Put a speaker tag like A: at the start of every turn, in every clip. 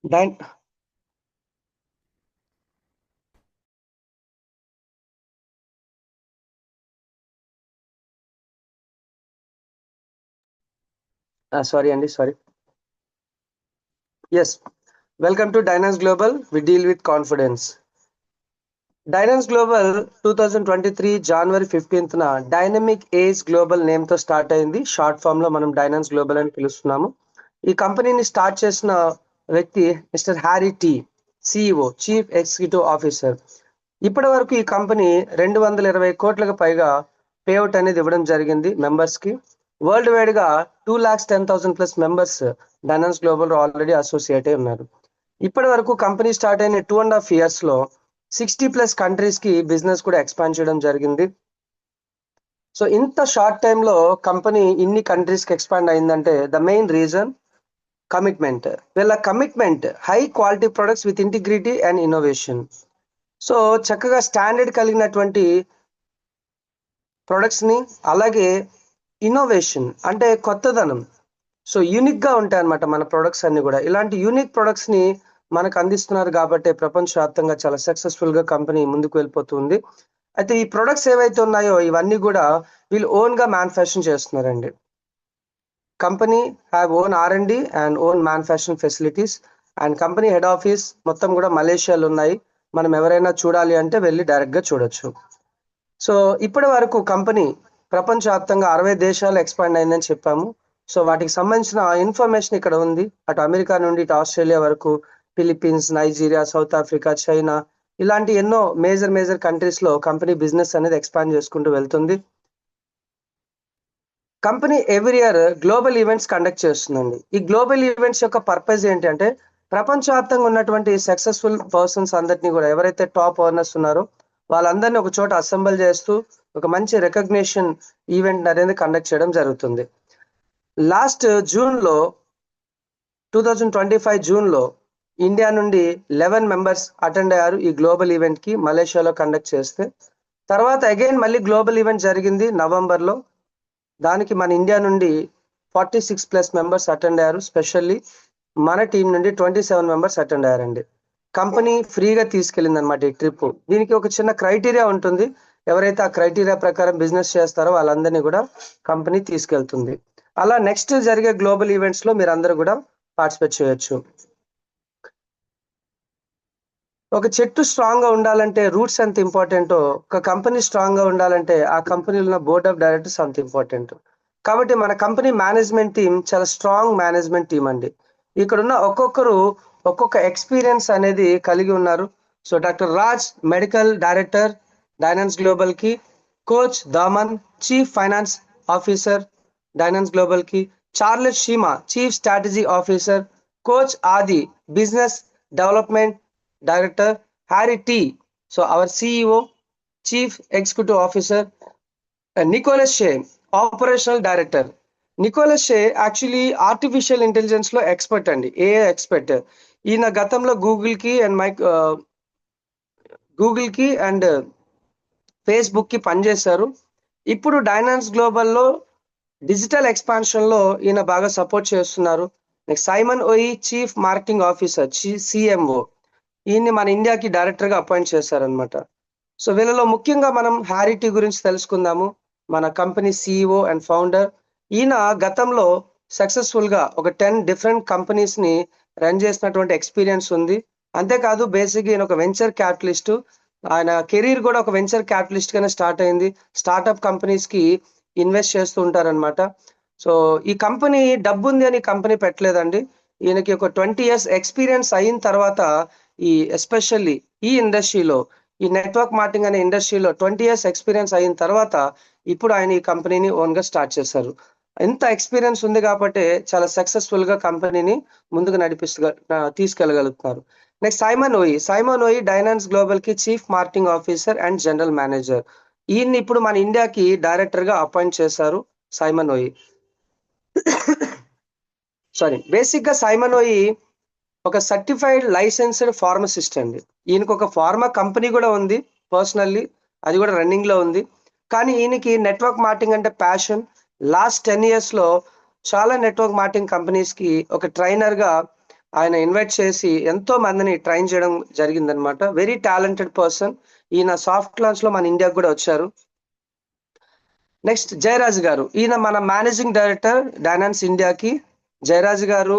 A: Dyn- sorry. Yes, welcome to Dynance Global. We deal with confidence. Dynance Global 2023 January 15th dynamic age global name తో start అయింది. Short form లో మనం డైనాన్స్ global అని పిలుస్తున్నాము. ఈ కంపెనీని స్టార్ట్ చేసిన వ్యక్తి mister Harry T, CEO, chief executive officer. ఇప్పటి వరకు ఈ కంపెనీ 220 కోట్లకు పైగా పేఅవుట్ అనేది ఇవ్వడం జరిగింది మెంబర్స్ కి. వరల్డ్ వైడ్ గా 2,10,000 plus members Dynance global already associate అయి ఉన్నారు. ఇప్పటి వరకు కంపెనీ స్టార్ట్ అయిన 2.5 years లో 60+ కంట్రీస్ కి బిజినెస్ కూడా ఎక్స్పాండ్ చేయడం జరిగింది. సో ఇంత షార్ట్ టైంలో కంపెనీ ఇన్ని కంట్రీస్ కి ఎక్స్పాండ్ అయిందంటే ద మెయిన్ రీజన్ కమిట్మెంట్. వీళ్ళ commitment high quality products with integrity and innovation. So చక్కగా స్టాండర్డ్ కలిగినటువంటి ప్రొడక్ట్స్ ని, అలాగే ఇన్నోవేషన్ అంటే కొత్తదనం. సో యూనిక్ గా ఉంటాయి అన్నమాట మన ప్రొడక్ట్స్ అన్ని కూడా. ఇలాంటి యూనిక్ ప్రొడక్ట్స్ ని మనకు అందిస్తున్నారు కాబట్టి ప్రపంచవ్యాప్తంగా చాలా సక్సెస్ఫుల్ గా కంపెనీ ముందుకు వెళ్ళిపోతుంది. అయితే ఈ ప్రొడక్ట్స్ ఏవైతే ఉన్నాయో ఇవన్నీ కూడా వీళ్ళు ఓన్ గా మ్యానుఫ్యాక్చరింగ్ చేస్తున్నారండి. Company have own R&D and own manufacturing facilities and company head office మొత్తం కూడా మలేషియాలో ఉన్నాయి. మనం ఎవరైనా చూడాలి అంటే వెళ్ళి డైరెక్ట్ గా చూడొచ్చు. సో ఇప్పటి వరకు కంపెనీ ప్రపంచవ్యాప్తంగా 60 దేశాలు ఎక్స్పాండ్ అయిందని చెప్పాము. సో వాటికి సంబంధించిన ఇన్ఫర్మేషన్ ఇక్కడ ఉంది. అటు అమెరికా నుండి ఇటు ఆస్ట్రేలియా వరకు, Philippines, Nigeria, south Africa, China, ఇలాంటి ఎన్నో మేజర్ కంట్రీస్ లో కంపెనీ బిజినెస్ అనేది ఎక్స్పాండ్ చేసుకుంటూ వెళ్తుంది. Company every year global events conduct చేస్తుందండి. ఈ గ్లోబల్ ఈవెంట్స్ యొక్క పర్పస్ ఏంటంటే ప్రపంచవ్యాప్తంగా ఉన్నటువంటి సక్సెస్ఫుల్ పర్సన్స్ అందరినీ కూడా, ఎవరైతే టాప్ ఓనర్స్ ఉన్నారో వాళ్ళందరినీ ఒక చోట అసెంబుల్ చేస్తూ ఒక మంచి రికగ్నిషన్ ఈవెంట్ అనేది కండక్ట్ చేయడం జరుగుతుంది. లాస్ట్ జూన్లో 2025 జూన్లో ఇండియా నుండి 11 మెంబర్స్ అటెండ్ అయ్యారు ఈ గ్లోబల్ ఈవెంట్ కి, మలేషియాలో కండక్ట్ చేస్తే. తర్వాత అగైన్ మళ్ళీ గ్లోబల్ ఈవెంట్ జరిగింది నవంబర్లో. దానికి మన ఇండియా నుండి 46+ మెంబర్స్ అటెండ్ అయ్యారు. స్పెషల్లీ మన టీం నుండి 27 మెంబర్స్ అటెండ్ అయ్యారండి. కంపెనీ ఫ్రీగా తీసుకెళ్ళింది అనమాట ఈ ట్రిప్. దీనికి ఒక చిన్న క్రైటీరియా ఉంటుంది. ఎవరైతే ఆ క్రైటీరియా ప్రకారం బిజినెస్ చేస్తారో వాళ్ళందరినీ కూడా కంపెనీ తీసుకెళ్తుంది. అలా నెక్స్ట్ జరిగే గ్లోబల్ ఈవెంట్స్ లో మీరు అందరూ కూడా పార్టిసిపేట్ చేయొచ్చు. ఒక చెట్టు స్ట్రాంగ్ గా ఉండాలంటే రూట్స్ ఎంత ఇంపార్టెంటో, ఒక కంపెనీ స్ట్రాంగ్ గా ఉండాలంటే ఆ కంపెనీలో ఉన్న బోర్డ్ ఆఫ్ డైరెక్టర్స్ అంత ఇంపార్టెంట్. కాబట్టి మన కంపెనీ మేనేజ్మెంట్ టీం చాలా స్ట్రాంగ్ మేనేజ్మెంట్ టీం అండి. ఇక్కడ ఉన్న ఒక్కొక్కరు ఒక్కొక్క ఎక్స్పీరియన్స్ అనేది కలిగి ఉన్నారు. So doctor Raj, medical director Dynance global కి. కోచ్ దామన్, chief finance officer Dynance global కి. Charles Shima, chief strategy officer. కోచ్ ఆది, business development director. Harry T, so our CEO, chief executive officer. Nicholas Shay, operational director. Nicholas Shay actually artificial intelligence లో expert అండి, AI expert. ఈయన గతంలో Google కి and Facebook కి పనిచేశారు. ఇప్పుడు డైనాన్స్ గ్లోబల్ లో డిజిటల్ ఎక్స్పాన్షన్ లో ఈయన బాగా సపోర్ట్ చేస్తున్నారు. నెక్స్ట్ సైమన్ ఓయి, చీఫ్ మార్కెటింగ్ ఆఫీసర్, CMO. ఈయన్ని మన ఇండియాకి డైరెక్టర్ గా అపాయింట్ చేశారనమాట. సో వీళ్ళలో ముఖ్యంగా మనం హ్యారీ టీ గురించి తెలుసుకుందాము. మన కంపెనీ CEO అండ్ ఫౌండర్. ఈయన గతంలో సక్సెస్ఫుల్ గా ఒక 10 డిఫరెంట్ కంపెనీస్ ని రన్ చేసినటువంటి ఎక్స్పీరియన్స్ ఉంది. అంతేకాదు బేసిక్ ఈయన ఒక వెంచర్ క్యాపిటలిస్ట్. ఆయన కెరీర్ కూడా ఒక వెంచర్ క్యాపిటలిస్ట్ గానే స్టార్ట్ అయింది. స్టార్ట్అప్ కంపెనీస్ కి ఇన్వెస్ట్ చేస్తూ ఉంటారనమాట. సో ఈ కంపెనీ డబ్బు ఉంది అని కంపెనీ పెట్టలేదండి. ఈయనకి ఒక 20 years ఎక్స్పీరియన్స్ అయిన తర్వాత ఈ ఎస్పెషల్లీ ఈ ఇండస్ట్రీలో, ఈ నెట్వర్క్ మార్కెటింగ్ అనే ఇండస్ట్రీలో 20 years ఎక్స్పీరియన్స్ అయిన తర్వాత ఇప్పుడు ఆయన ఈ కంపెనీని ఓన్ గా స్టార్ట్ చేశారు. ఎంత ఎక్స్పీరియన్స్ ఉంది కాబట్టి చాలా సక్సెస్ఫుల్ గా కంపెనీని ముందుకు తీసుకెళ్ళగలుగుతున్నారు. నెక్స్ట్ సైమన్ ఓయి డైనాన్స్ గ్లోబల్ కి chief marketing officer and general manager. ఈయన్ని ఇప్పుడు మన ఇండియాకి డైరెక్టర్ గా అపాయింట్ చేశారు సైమన్ ఓయి. బేసిక్ గా సైమన్ ఓయి ఒక సర్టిఫైడ్ లైసెన్స్డ్ ఫార్మసిస్ట్ అండి. ఈయనకు ఒక ఫార్మా కంపెనీ కూడా ఉంది పర్సనల్లీ, అది కూడా రన్నింగ్ లో ఉంది. కానీ ఈయనకి నెట్వర్క్ మార్కెటింగ్ అంటే ప్యాషన్. లాస్ట్ 10 years లో చాలా నెట్వర్క్ మార్కెటింగ్ కంపెనీస్ కి ఒక ట్రైనర్ గా ఆయన ఇన్వైట్ చేసి ఎంతో మందిని ట్రైన్ చేయడం జరిగిందనమాట. Very talented person. ఈయన సాఫ్ట్ లాంచ్ లో మన ఇండియాకు కూడా వచ్చారు. నెక్స్ట్ జయరాజ్ గారు, ఈయన మన మేనేజింగ్ డైరెక్టర్ డైనాన్స్ ఇండియాకి. జయరాజ్ గారు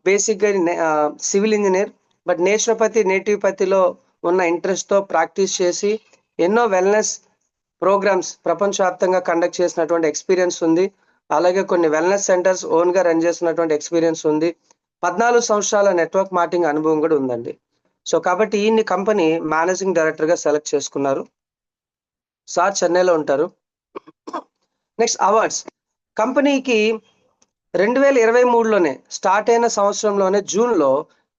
A: బేసిక్గా సివిల్ ఇంజనీర్, బట్ నేటివ్పతిలో ఉన్న ఇంట్రెస్ట్తో ప్రాక్టీస్ చేసి ఎన్నో వెల్నెస్ ప్రోగ్రామ్స్ ప్రపంచవ్యాప్తంగా కండక్ట్ చేసినటువంటి ఎక్స్పీరియన్స్ ఉంది. అలాగే కొన్ని వెల్నెస్ సెంటర్స్ ఓన్గా రన్ చేసినటువంటి ఎక్స్పీరియన్స్ ఉంది. 14 సంవత్సరాల నెట్వర్క్ మార్కెటింగ్ అనుభవం కూడా ఉందండి. సో కాబట్టి ఈయన్ని కంపెనీ మేనేజింగ్ డైరెక్టర్గా సెలెక్ట్ చేసుకున్నారు. సార్ చెన్నైలో ఉంటారు. Next awards. కంపెనీకి 2023లోనే స్టార్ట్ అయిన సంవత్సరంలోనే జూన్లో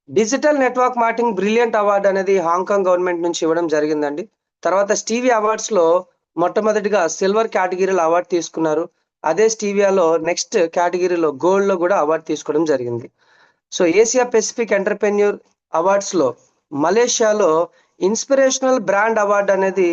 A: digital network marketing brilliant award అనేది హాంకాంగ్ గవర్నమెంట్ నుంచి ఇవ్వడం జరిగిందండి. తర్వాత స్టీవీ అవార్డ్స్లో మొట్టమొదటిగా సిల్వర్ కేటగిరీలో అవార్డు తీసుకున్నారు. అదే స్టీవియాలో నెక్స్ట్ కేటగిరీలో గోల్డ్లో కూడా అవార్డు తీసుకోవడం జరిగింది. సో ఏసియా పెసిఫిక్ ఎంటర్ప్రెన్యూర్ అవార్డ్స్లో మలేషియాలో ఇన్స్పిరేషనల్ బ్రాండ్ అవార్డు అనేది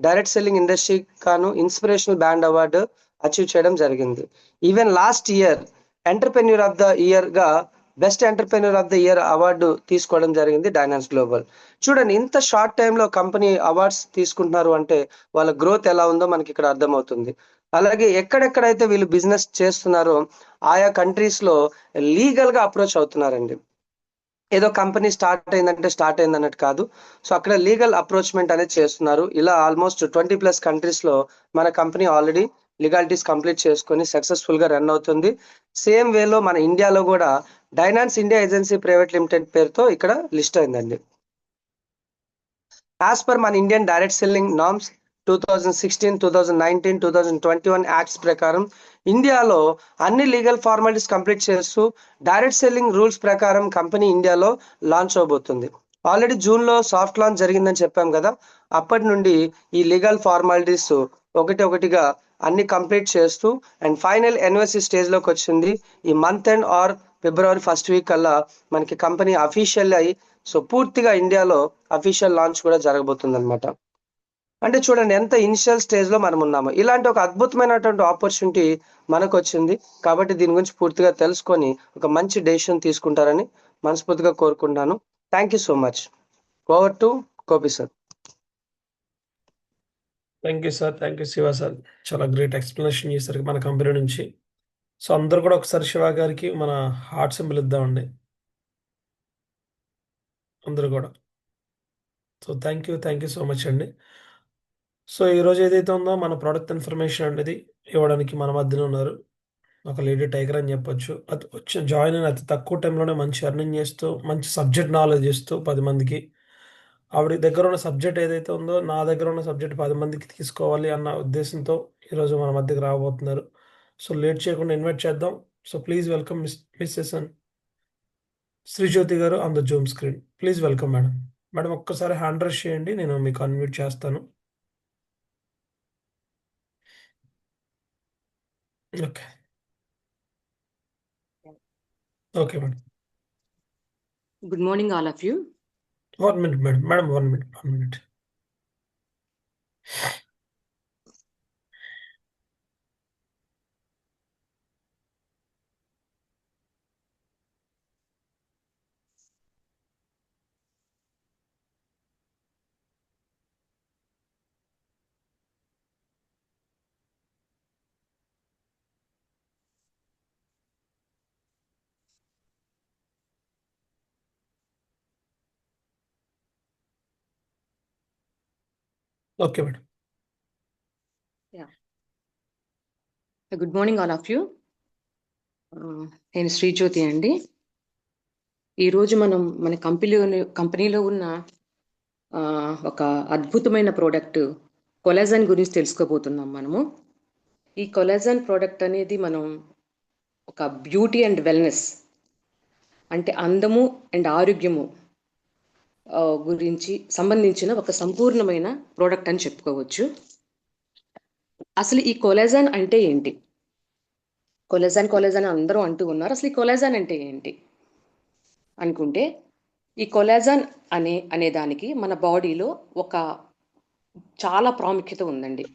A: డైరెక్ట్ సెల్లింగ్ ఇండస్ట్రీ కాను ఇన్స్పిరేషనల్ బ్రాండ్ అవార్డు అచీవ్ చేయడం జరిగింది. Even last year entrepreneur of the ఇయర్గా best entrepreneur of the year award తీసుకోవడం జరిగింది డైనాన్స్ గ్లోబల్. చూడండి, ఇంత షార్ట్ టైంలో కంపెనీ అవార్డ్స్ తీసుకుంటున్నారు అంటే వాళ్ళ గ్రోత్ ఎలా ఉందో మనకి ఇక్కడ అర్థమవుతుంది. అలాగే ఎక్కడెక్కడైతే వీళ్ళు బిజినెస్ చేస్తున్నారో ఆయా కంట్రీస్లో లీగల్గా అప్రోచ్ అవుతున్నారండి. ఏదో కంపెనీ స్టార్ట్ అయింది అన్నట్టు కాదు. సో అక్కడ లీగల్ అప్రోచ్మెంట్ అనేది చేస్తున్నారు. ఇలా ఆల్మోస్ట్ 20+ కంట్రీస్లో మన కంపెనీ ఆల్రెడీ లీగాలిటీస్ కంప్లీట్ చేసుకొని సక్సెస్ఫుల్గా రన్ అవుతుంది. సేమ్ వేలో మన ఇండియాలో కూడా డైనాన్స్ ఇండియా ఏజెన్సీ ప్రైవేట్ లిమిటెడ్ పేరుతో ఇక్కడ లిస్ట్ అయిందండి. యాజ్ పర్ మన Indian direct selling norms 2016, 2019, 2021 acts ప్రకారం ఇండియాలో అన్ని లీగల్ ఫార్మాలిటీస్ కంప్లీట్ చేస్తూ డైరెక్ట్ సెల్లింగ్ రూల్స్ ప్రకారం కంపెనీ ఇండియాలో లాంచ్ అవబోతుంది. ఆల్రెడీ జూన్లో సాఫ్ట్ లాంచ్ జరిగిందని చెప్పాం కదా. అప్పటి నుండి ఈ లీగల్ ఫార్మాలిటీస్ ఒకటిగా అన్ని కంప్లీట్ చేస్తూ అండ్ ఫైనల్ ఎన్ఓసి స్టేజ్లోకి వచ్చింది. ఈ month end or February first week కల్లా మనకి కంపెనీ అఫీషియల్ అయ్యి సో పూర్తిగా ఇండియాలో అఫీషియల్ లాంచ్ కూడా జరగబోతుంది అనమాట. అంటే చూడండి ఎంత ఇనిషియల్ స్టేజ్లో మనం ఉన్నాము. ఇలాంటి ఒక అద్భుతమైనటువంటి ఆపర్చునిటీ మనకు వచ్చింది. కాబట్టి దీని గురించి పూర్తిగా తెలుసుకొని ఒక మంచి డెసిషన్ తీసుకుంటారని మనస్ఫూర్తిగా కోరుకుంటున్నాను. Thank you so much. Over to Gopi sir.
B: Thank you sir. Thank you Shiva sir. చాలా గ్రేట్ ఎక్స్ప్లెనేషన్ చేశారు మన కంపెనీ నుంచి. సో అందరూ కూడా ఒకసారి శివ గారికి మన హార్ట్ సింబల్ ఇద్దామండి అందరూ కూడా. So thank you so much అండి. సో ఈరోజు ఏదైతే ఉందో మన ప్రోడక్ట్ ఇన్ఫర్మేషన్ అనేది ఇవ్వడానికి మన మధ్యలో ఉన్నారు ఒక లేడీ టైగర్ అని చెప్పొచ్చు. అది వచ్చి జాయిన్ అయిన అతి తక్కువ టైంలోనే మంచి ఎర్నింగ్ చేస్తూ మంచి సబ్జెక్ట్ నాలెడ్జ్ ఇస్తూ 10 మందికి ఆవిడ దగ్గర ఉన్న సబ్జెక్ట్ ఏదైతే ఉందో నా దగ్గర ఉన్న సబ్జెక్ట్ 10 మందికి తీసుకోవాలి అన్న ఉద్దేశంతో ఈరోజు మన మధ్యకి రాబోతున్నారు. సో లేట్ చేయకుండా ఇన్వైట్ చేద్దాం. సో ప్లీజ్ వెల్కమ్ మిస్సెస్ శ్రీజ్యోతి గారు on the Zoom screen. Please welcome madam. Madam ఒక్కసారి హ్యాండ్ రైజ్ చేయండి, నేను మీకు అన్మ్యూట్ చేస్తాను. Okay okay madam.
C: Good morning, all of you.
B: 1 minute madam. Madam 1 minute. Okay madam.
C: Good morning, all of you. నేను శ్రీజ్యోతి అండి. ఈరోజు మనం మన కంపెనీలో ఉన్న ఒక అద్భుతమైన ప్రోడక్ట్ కొలాజన్ గురించి తెలుసుకోబోతున్నాం మనము. ఈ కొలాజన్ ప్రోడక్ట్ అనేది మనం ఒక బ్యూటీ అండ్ వెల్నెస్ అంటే అందము అండ్ ఆరోగ్యము గురించి సంబంధించిన ఒక సంపూర్ణమైన ప్రోడక్ట్ అని చెప్పుకోవచ్చు. అసలు ఈ కొలాజన్ అంటే ఏంటి? కొలాజన్ అందరూ అంటూ ఉన్నారు. అసలు ఈ కొలాజన్ అంటే ఏంటి అనుకుంటే, ఈ కొలాజన్ అనే దానికి మన బాడీలో ఒక చాలా ప్రాముఖ్యత ఉందండి,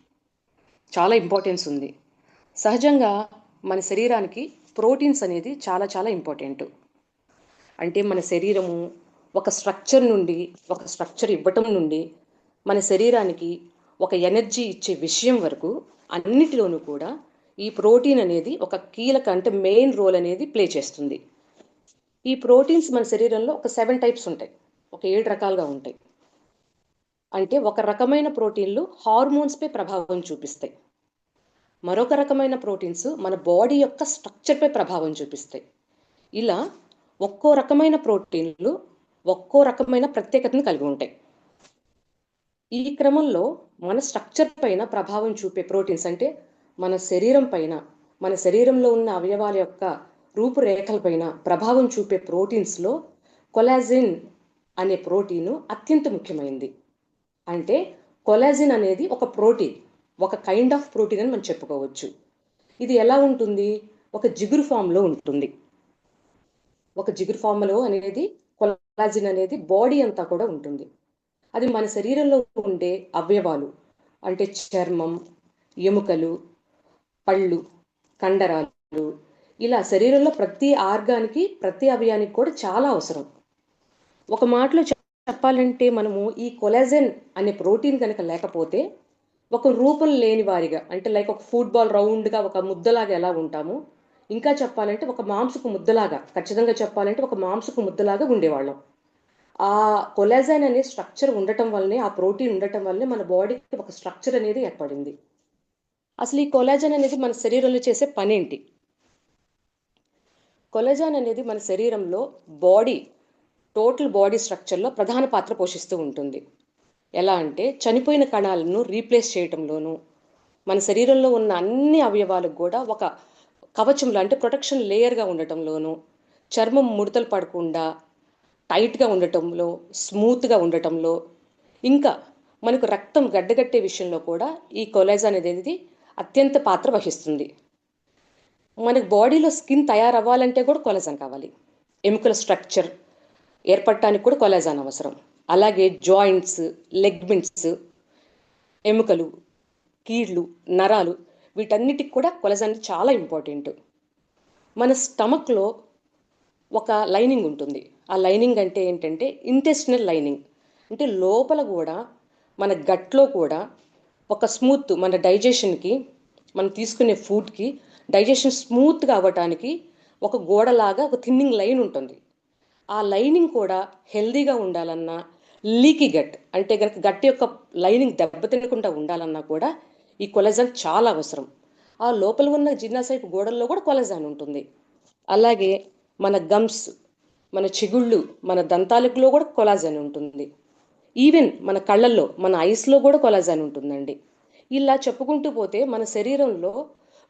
C: చాలా ఇంపార్టెన్స్ ఉంది. సహజంగా మన శరీరానికి ప్రోటీన్స్ అనేది చాలా చాలా ఇంపార్టెంట్. అంటే మన శరీరము ఒక స్ట్రక్చర్ నుండి, ఒక స్ట్రక్చర్ ఇవ్వటం నుండి మన శరీరానికి ఒక ఎనర్జీ ఇచ్చే విషయం వరకు అన్నిటిలోనూ కూడా ఈ ప్రోటీన్ అనేది ఒక కీలక అంటే మెయిన్ రోల్ అనేది ప్లే చేస్తుంది. ఈ ప్రోటీన్స్ మన శరీరంలో ఒక 7 టైప్స్ ఉంటాయి, ఒక 7 రకాలుగా ఉంటాయి. అంటే ఒక రకమైన ప్రోటీన్లు హార్మోన్స్పై ప్రభావం చూపిస్తాయి, మరొక రకమైన ప్రోటీన్స్ మన బాడీ యొక్క స్ట్రక్చర్పై ప్రభావం చూపిస్తాయి. ఇలా ఒక్కో రకమైన ప్రోటీన్లు ఒక్కో రకమైన ప్రత్యేకతను కలిగి ఉంటాయి. ఈ క్రమంలో మన స్ట్రక్చర్ పైన ప్రభావం చూపే ప్రోటీన్స్ అంటే మన శరీరం పైన, మన శరీరంలో ఉన్న అవయవాల యొక్క రూపురేఖల పైన ప్రభావం చూపే ప్రోటీన్స్లో కొలాజిన్ అనే ప్రోటీను అత్యంత ముఖ్యమైనది. అంటే కొలాజిన్ అనేది ఒక ప్రోటీన్, ఒక కైండ్ ఆఫ్ ప్రోటీన్ అని మనం చెప్పుకోవచ్చు. ఇది ఎలా ఉంటుంది? ఒక జిగురు ఫామ్లో ఉంటుంది. ఒక జిగురు ఫామ్లో అనేది కొలాజిన్ అనేది బాడీ అంతా కూడా ఉంటుంది. అది మన శరీరంలో ఉండే అవయవాలు అంటే చర్మం, ఎముకలు, పళ్ళు, కండరాలు, ఇలా శరీరంలో ప్రతి ఆర్గానికి, ప్రతి అవయానికి కూడా చాలా అవసరం. ఒక మాటలో చెప్పాలంటే మనము ఈ కొలాజన్ అనే ప్రోటీన్ కనుక లేకపోతే ఒక రూపం లేని వారిగా, అంటే లైక్ ఒక ఫుట్బాల్ రౌండ్గా ఒక ముద్దలాగా ఎలా ఉంటామో, ఇంకా చెప్పాలంటే ఒక మాంసపు ముద్దలాగా, ఖచ్చితంగా చెప్పాలంటే ఒక మాంసపు ముద్దలాగా ఉండేవాళ్ళం. ఆ కొలాజన్ అనే స్ట్రక్చర్ ఉండటం వల్లనే, ఆ ప్రోటీన్ ఉండటం వల్లనే మన బాడీకి ఒక స్ట్రక్చర్ అనేది ఏర్పడింది. అసలు ఈ కొలాజన్ అనేది మన శరీరంలో చేసే పని ఏంటి? కొలాజన్ అనేది మన శరీరంలో టోటల్ బాడీ స్ట్రక్చర్లో ప్రధాన పాత్ర పోషిస్తూ ఉంటుంది. ఎలా అంటే చనిపోయిన కణాలను రీప్లేస్ చేయటంలోనూ, మన శరీరంలో ఉన్న అన్ని అవయవాలకు కూడా ఒక కవచంలో అంటే ప్రొటెక్షన్ లేయర్గా ఉండటంలోనూ, చర్మం ముడతలు పడకుండా టైట్గా ఉండటంలో, స్మూత్గా ఉండటంలో, ఇంకా మనకు రక్తం గడ్డగట్టే విషయంలో కూడా ఈ కొలాజన్ అనేది అత్యంత పాత్ర వహిస్తుంది. మనకు బాడీలో స్కిన్ తయారవ్వాలంటే కూడా కొలాజన్ కావాలి. ఎముకల స్ట్రక్చర్ ఏర్పడటానికి కూడా కొలాజన్ అవసరం. అలాగే జాయింట్స్, లెగ్మెంట్స్, ఎముకలు, కీళ్ళు, నరాలు, వీటన్నిటికి కూడా కొలాజన్ చాలా ఇంపార్టెంట్. మన స్టమక్లో ఒక లైనింగ్ ఉంటుంది. ఆ లైనింగ్ అంటే ఏంటంటే ఇంటెస్టినల్ లైనింగ్. అంటే లోపల కూడా మన గట్లో కూడా ఒక స్మూత్, మన డైజెషన్కి, మనం తీసుకునే ఫుడ్కి డైజెషన్ స్మూత్గా అవ్వటానికి ఒక గోడలాగా ఒక థిన్నింగ్ లైన్ ఉంటుంది. ఆ లైనింగ్ కూడా హెల్దీగా ఉండాలన్నా, లీకీ గట్ అంటే కనుక గట్ యొక్క లైనింగ్ దెబ్బతినకుండా ఉండాలన్నా కూడా ఈ కొలాజన్ చాలా అవసరం. ఆ లోపల ఉన్న జీర్ణాశయపు గోడల్లో కూడా కొలాజన్ ఉంటుంది. అలాగే మన గమ్స్, మన చిగుళ్ళు, మన దంతాలలో కూడా కొలాజన్ ఉంటుంది. ఈవెన్ మన కళ్ళల్లో, మన ఐస్లో కూడా కొలాజన్ ఉంటుందండి. ఇలా చెప్పుకుంటూ పోతే మన శరీరంలో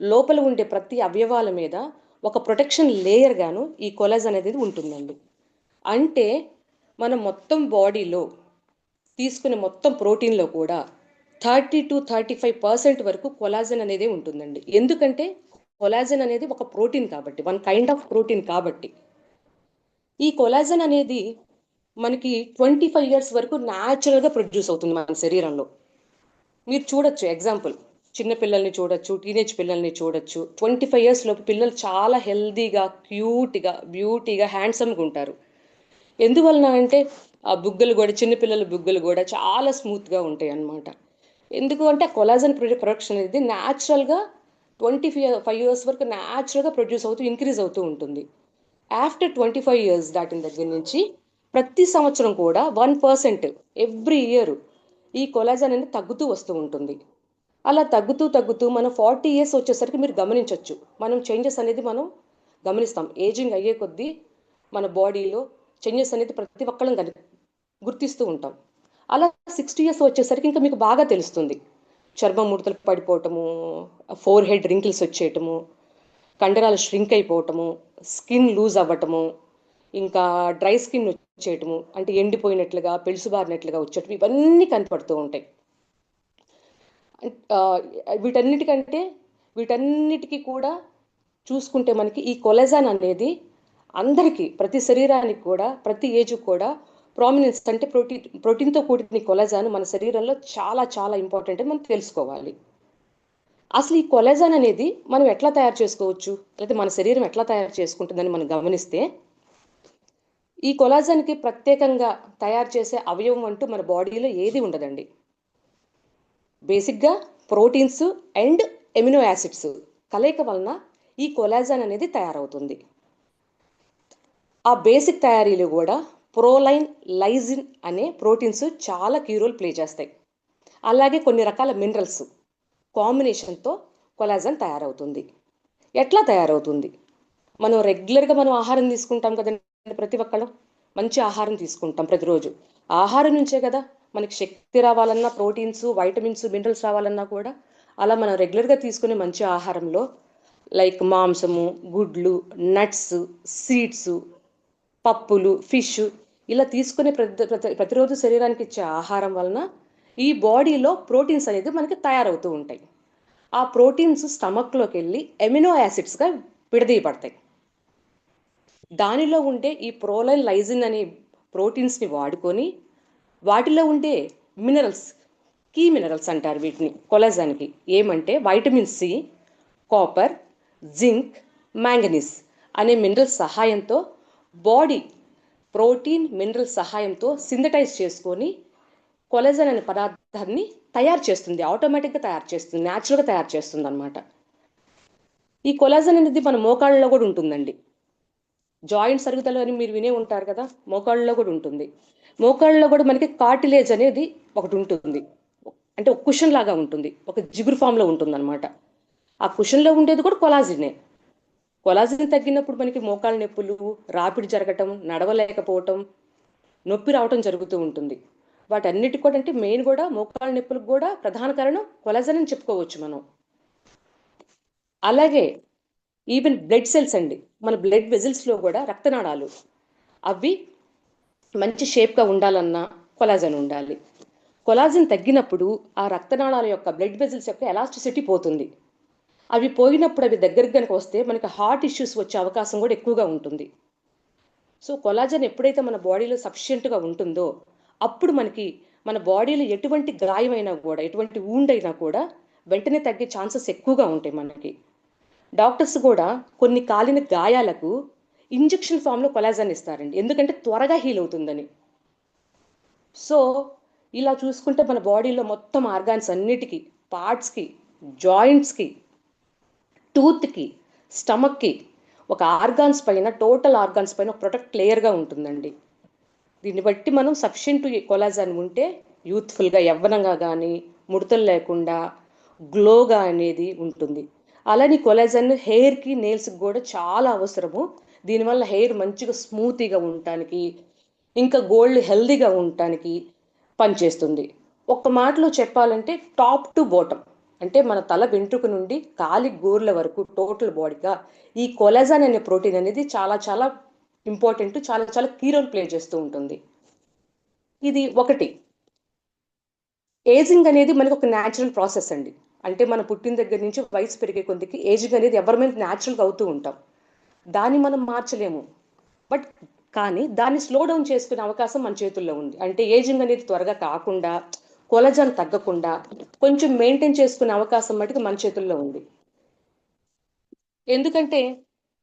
C: లోపల ఉండే ప్రతి అవయవాల మీద ఒక ప్రొటెక్షన్ లేయర్ గాను ఈ కొలాజన్ అనేది ఉంటుందండి. అంటే మన మొత్తం బాడీలో తీసుకునే మొత్తం ప్రోటీన్లో కూడా 30 to 35% వరకు కొలాజన్ అనేది ఉంటుందండి. ఎందుకంటే కొలాజన్ అనేది ఒక ప్రోటీన్ కాబట్టి, వన్ కైండ్ ఆఫ్ ప్రోటీన్ కాబట్టి. ఈ కొలాజన్ అనేది మనకి 25 years వరకు న్యాచురల్గా ప్రొడ్యూస్ అవుతుంది మన శరీరంలో. మీరు చూడొచ్చు, ఎగ్జాంపుల్ చిన్నపిల్లల్ని చూడొచ్చు, టీనేజ్ పిల్లల్ని చూడొచ్చు. 25 years లోపు పిల్లలు చాలా హెల్దీగా, క్యూట్గా, బ్యూటీగా, హ్యాండ్సమ్గా ఉంటారు. ఎందువలన అంటే ఆ బుగ్గలు కూడా, చిన్నపిల్లల బుగ్గలు కూడా చాలా స్మూత్గా ఉంటాయి అన్నమాట. ఎందుకు అంటే కొలాజన్ ప్రొడక్షన్ అనేది న్యాచురల్గా 25 years వరకు న్యాచురల్గా ప్రొడ్యూస్ అవుతూ ఇంక్రీజ్ అవుతూ ఉంటుంది. ఆఫ్టర్ 25 years దాటిన దగ్గర నుంచి ప్రతి సంవత్సరం కూడా 1% ఎవ్రీ ఇయర్ ఈ కొలాజన్ అనేది తగ్గుతూ వస్తూ ఉంటుంది. అలా తగ్గుతూ మనం 40 years వచ్చేసరికి మీరు గమనించవచ్చు, మనం చేంజెస్ అనేది మనం గమనిస్తాం. ఏజింగ్ అయ్యే కొద్దీ మన బాడీలో చేంజెస్ అనేది ప్రతి ఒక్కళ్ళం గుర్తిస్తూ ఉంటాం. అలా 60 years వచ్చేసరికి ఇంకా మీకు బాగా తెలుస్తుంది. చర్మం ముడతలు పడిపోవటము, ఫోర్ హెడ్ రింకిల్స్ వచ్చేయటము, కండరాలు ష్రింక్ అయిపోవటము, స్కిన్ లూజ్ అవ్వటము, ఇంకా డ్రై స్కిన్ వచ్చేయటము, అంటే ఎండిపోయినట్లుగా, పెళుసుబారినట్లుగా వచ్చేయటం, ఇవన్నీ కనపడుతూ ఉంటాయి. వీటన్నిటికీ కూడా చూసుకుంటే మనకి ఈ కొలాజన్ అనేది అందరికీ, ప్రతి శరీరానికి కూడా, ప్రతి ఏజ్ కూడా ప్రామినెన్స్ అంటే ప్రోటీన్తో కూడిన కొలాజన్ మన శరీరంలో చాలా చాలా ఇంపార్టెంట్ అని మనం తెలుసుకోవాలి. అసలు ఈ కొలాజన్ అనేది మనం ఎట్లా తయారు చేసుకోవచ్చు, లేదా మన శరీరం ఎట్లా తయారు చేసుకుంటుందని మనం గమనిస్తే, ఈ కొలాజన్కి ప్రత్యేకంగా తయారు చేసే అవయవం అంటూ మన బాడీలో ఏది ఉండదండి. బేసిక్గా ప్రోటీన్స్ అండ్ ఎమినో యాసిడ్స్ కలయిక వలన ఈ కొలాజన్ అనేది తయారవుతుంది. ఆ బేసిక్ తయారీలో కూడా ప్రోలైన్, లైజిన్ అనే ప్రోటీన్స్ చాలా కీ రోల్ ప్లే చేస్తాయి. అలాగే కొన్ని రకాల మినరల్స్ కాంబినేషన్తో కొలాజన్ తయారవుతుంది. ఎట్లా తయారవుతుంది? మనం రెగ్యులర్గా ఆహారం తీసుకుంటాం కదండి, ప్రతి ఒక్కళ్ళం మంచి ఆహారం తీసుకుంటాం ప్రతిరోజు. ఆహారం నుంచే కదా మనకి శక్తి రావాలన్నా, ప్రోటీన్స్, వైటమిన్స్, మినరల్స్ రావాలన్నా కూడా అలా మనం రెగ్యులర్గా తీసుకునే మంచి ఆహారంలో లైక్ మాంసము, గుడ్లు, నట్స్, సీడ్స్, పప్పులు, ఫిష్ ఇలా తీసుకునే ప్రతిరోజు శరీరానికి ఇచ్చే ఆహారం వలన ఈ బాడీలో ప్రోటీన్స్ అనేది మనకి తయారవుతూ ఉంటాయి. ఆ ప్రోటీన్స్ స్టమక్లోకి వెళ్ళి ఎమినో యాసిడ్స్గా విడదీయబడతాయి. దానిలో ఉండే ఈ ప్రోలైన్, లైజిన్ అనే ప్రోటీన్స్ని వాడుకొని వాటిలో ఉండే మినరల్స్, కీ మినరల్స్ అంటారు వీటిని కొలాజన్కి. ఏమంటే vitamin C, copper, zinc, manganese అనే మినరల్స్ సహాయంతో బాడీ ప్రోటీన్, మినరల్ సహాయంతో సింథటైజ్ చేసుకొని కొలాజన్ అనే పదార్థాన్ని తయారు చేస్తుంది. ఆటోమేటిక్గా తయారు చేస్తుంది, న్యాచురల్గా తయారు చేస్తుంది అనమాట. ఈ కొలాజన్ అనేది మన మోకాళ్ళలో కూడా ఉంటుందండి. జాయింట్స్ అరుగుదల అని మీరు వినే ఉంటారు కదా, మోకాళ్ళలో కూడా ఉంటుంది. మోకాళ్ళలో కూడా మనకి కార్టిలేజ్ అనేది ఒకటి ఉంటుంది, అంటే ఒక కుషన్ లాగా ఉంటుంది, ఒక జిగురు ఫామ్లో ఉంటుంది అనమాట. ఆ కుషన్లో ఉండేది కూడా కొలాజినే. కొలాజిన్ తగ్గినప్పుడు మనకి మోకాళ్ళ నొప్పులు, రాపిడి జరగటం, నడవలేకపోవటం, నొప్పి రావటం జరుగుతూ ఉంటుంది. వాటన్నిటి కూడా అంటే మెయిన్ కూడా మోకాళ్ళ నొప్పులకు కూడా ప్రధాన కారణం కొలాజన్ అని చెప్పుకోవచ్చు మనం. అలాగే ఈవెన్ బ్లడ్ సెల్స్ అండి, మన బ్లడ్ వెజిల్స్లో కూడా రక్తనాళాలు అవి మంచి షేప్గా ఉండాలన్నా కొలాజన్ ఉండాలి. కొలాజన్ తగ్గినప్పుడు ఆ రక్తనాళాల యొక్క బ్లడ్ వెజిల్స్ యొక్క ఎలాస్టిసిటీ పోతుంది. అవి పోయినప్పుడు అవి దగ్గరికి కనుక వస్తే మనకి హార్ట్ ఇష్యూస్ వచ్చే అవకాశం కూడా ఎక్కువగా ఉంటుంది. సో కొలాజన్ ఎప్పుడైతే మన బాడీలో సఫిషియెంట్గా ఉంటుందో అప్పుడు మనకి మన బాడీలో ఎటువంటి గాయమైనా కూడా, ఎటువంటి వూండ్ అయినా కూడా వెంటనే తగ్గే ఛాన్సెస్ ఎక్కువగా ఉంటాయి మనకి. డాక్టర్స్ కూడా కొన్ని కాలిన గాయాలకు ఇంజెక్షన్ ఫామ్లో కొలాజన్ ఇస్తారండి, ఎందుకంటే త్వరగా హీల్ అవుతుందని. సో ఇలా చూసుకుంటే మన బాడీలో మొత్తం ఆర్గాన్స్ అన్నిటికీ, పార్ట్స్కి, జాయింట్స్కి, టూత్కి, స్టమక్కి, ఒక ఆర్గాన్స్ పైన, టోటల్ ఆర్గాన్స్ పైన ఒక ప్రొటెక్ట్ లేయర్గా ఉంటుందండి. దీన్ని బట్టి మనం సఫిషియెంట్ కొలాజన్ ఉంటే యూత్ఫుల్గా, యవ్వనంగా కానీ, ముడతలు లేకుండా, గ్లోగా అనేది ఉంటుంది. అలానే కొలాజన్ హెయిర్కి, నెయిల్స్కి కూడా చాలా అవసరము. దీనివల్ల హెయిర్ మంచిగా స్మూతీగా ఉండటానికి, ఇంకా గోల్డ్ హెల్దీగా ఉండటానికి పనిచేస్తుంది. ఒక్క మాటలో చెప్పాలంటే టాప్ టు బాటమ్, అంటే మన తల వెంట్రుక నుండి కాలి గోర్ల వరకు టోటల్ బాడీగా ఈ కొలాజన్ అనే ప్రోటీన్ అనేది చాలా చాలా ఇంపార్టెంట్, చాలా చాలా కీ రోల్ ప్లే చేస్తూ ఉంటుంది. ఇది ఒకటి. ఏజింగ్ అనేది మనకు ఒక న్యాచురల్ ప్రాసెస్ అండి. అంటే మన పుట్టిన దగ్గర నుంచి వయసు పెరిగే కొద్దికి ఏజింగ్ అనేది ఎవరిమైనా న్యాచురల్గా అవుతూ ఉంటాం. దాన్ని మనం మార్చలేము, బట్ కానీ దాన్ని స్లో డౌన్ చేసుకునే అవకాశం మన చేతుల్లో ఉంది. అంటే ఏజింగ్ అనేది త్వరగా కాకుండా, కొలాజన్ తగ్గకుండా కొంచెం మెయింటైన్ చేసుకునే అవకాశం మటుకు మన చేతుల్లో ఉంది. ఎందుకంటే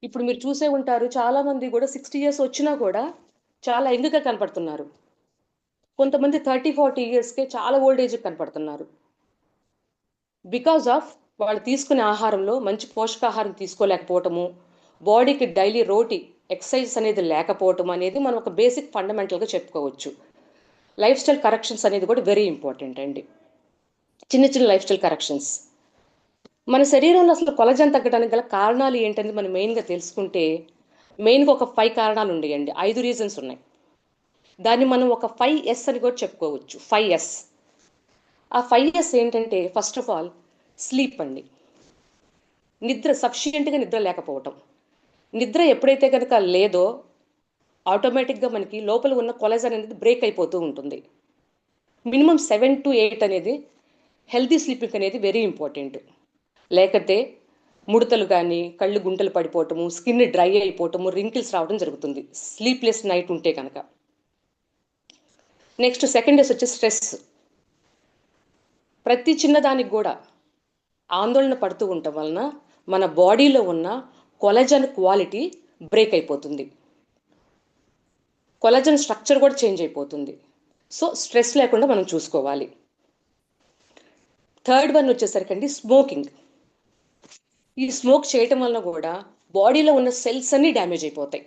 C: ఇప్పుడు మీరు చూసే ఉంటారు, చాలా మంది కూడా 60 years వచ్చినా కూడా చాలా యంగ్గా కనపడుతున్నారు. కొంతమంది 30-40 yearsకే చాలా ఓల్డ్ ఏజ్ కనపడుతున్నారు. బికాజ్ ఆఫ్ వాళ్ళు తీసుకునే ఆహారంలో మంచి పోషకాహారం తీసుకోలేకపోవటము, బాడీకి డైలీ రోటీ ఎక్సర్సైజ్ అనేది లేకపోవటం అనేది మనం ఒక బేసిక్ ఫండమెంటల్గా చెప్పుకోవచ్చు. లైఫ్ స్టైల్ కరెక్షన్స్ అనేది కూడా వెరీ ఇంపార్టెంట్ అండి. చిన్న చిన్న లైఫ్ స్టైల్ కరెక్షన్స్. మన శరీరంలో అసలు కొలాజన్ తగ్గడానికి గల కారణాలు ఏంటనేది మనం మెయిన్గా తెలుసుకుంటే, మెయిన్గా ఒక 5 కారణాలు ఉన్నాయండి, 5 రీజన్స్ ఉన్నాయి. దాన్ని మనం ఒక 5S అని కూడా చెప్పుకోవచ్చు. 5S. ఆ 5S ఏంటంటే, ఫస్ట్ ఆఫ్ ఆల్ స్లీప్ అండి. నిద్ర, సఫిషియెంట్గా నిద్ర లేకపోవటం. నిద్ర ఎప్పుడైతే కనుక లేదో ఆటోమేటిక్గా మనకి లోపల ఉన్న కొలాజన్ అనేది బ్రేక్ అయిపోతూ ఉంటుంది. మినిమం 7 to 8 అనేది హెల్తీ స్లీపింగ్ అనేది వెరీ ఇంపార్టెంట్. లేకపోతే ముడతలు కానీ, కళ్ళు గుంటలు పడిపోవటము, స్కిన్ డ్రై అయిపోవటము, రింకిల్స్ రావడం జరుగుతుంది స్లీప్లెస్ నైట్ ఉంటే కనుక. నెక్స్ట్ సెకండ్ వచ్చి స్ట్రెస్. ప్రతి చిన్నదానికి కూడా ఆందోళన పడుతూ ఉండటం వలన మన బాడీలో ఉన్న కొలాజన్ క్వాలిటీ బ్రేక్ అయిపోతుంది. కొలాజన్ స్ట్రక్చర్ కూడా చేంజ్ అయిపోతుంది. సో స్ట్రెస్ లేకుండా మనం చూసుకోవాలి. థర్డ్ వన్ వచ్చేసరికి స్మోకింగ్. ఈ స్మోక్ చేయటం వలన కూడా బాడీలో ఉన్న సెల్స్ అన్నీ డ్యామేజ్ అయిపోతాయి.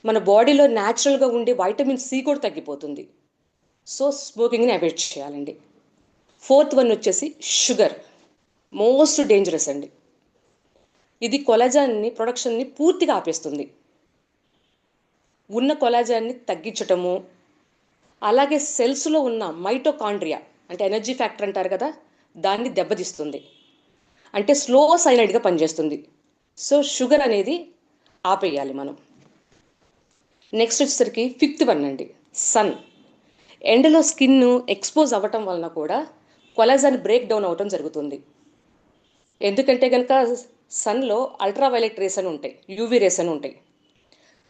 C: మన బాడీలో న్యాచురల్గా ఉండే వైటమిన్ సి కూడా తగ్గిపోతుంది. సో స్మోకింగ్ని అవాయిడ్ చేయాలండి. ఫోర్త్ వన్ వచ్చేసి షుగర్. మోస్ట్ డేంజరస్ అండి. ఇది కొలాజాన్ని ప్రొడక్షన్ని పూర్తిగా ఆపేస్తుంది. ఉన్న కొలాజాన్ని తగ్గించటము, అలాగే సెల్స్లో ఉన్న మైటోకాండ్రియా అంటే ఎనర్జీ ఫ్యాక్టర్ అంటారు కదా, దాన్ని దెబ్బతీస్తుంది. అంటే స్లో సైలెంట్గా పనిచేస్తుంది. సో షుగర్ అనేది ఆపేయాలి మనం. నెక్స్ట్ వచ్చేసరికి ఫిఫ్త్ వన్ అండి, సన్. ఎండలో స్కిన్ ఎక్స్పోజ్ అవ్వటం వలన కూడా కొలాజన్ బ్రేక్ డౌన్ అవ్వటం జరుగుతుంది. ఎందుకంటే కనుక సన్లో అల్ట్రావైలెట్ రేస్ అని ఉంటాయి, యూవీ రేస్ అని ఉంటాయి.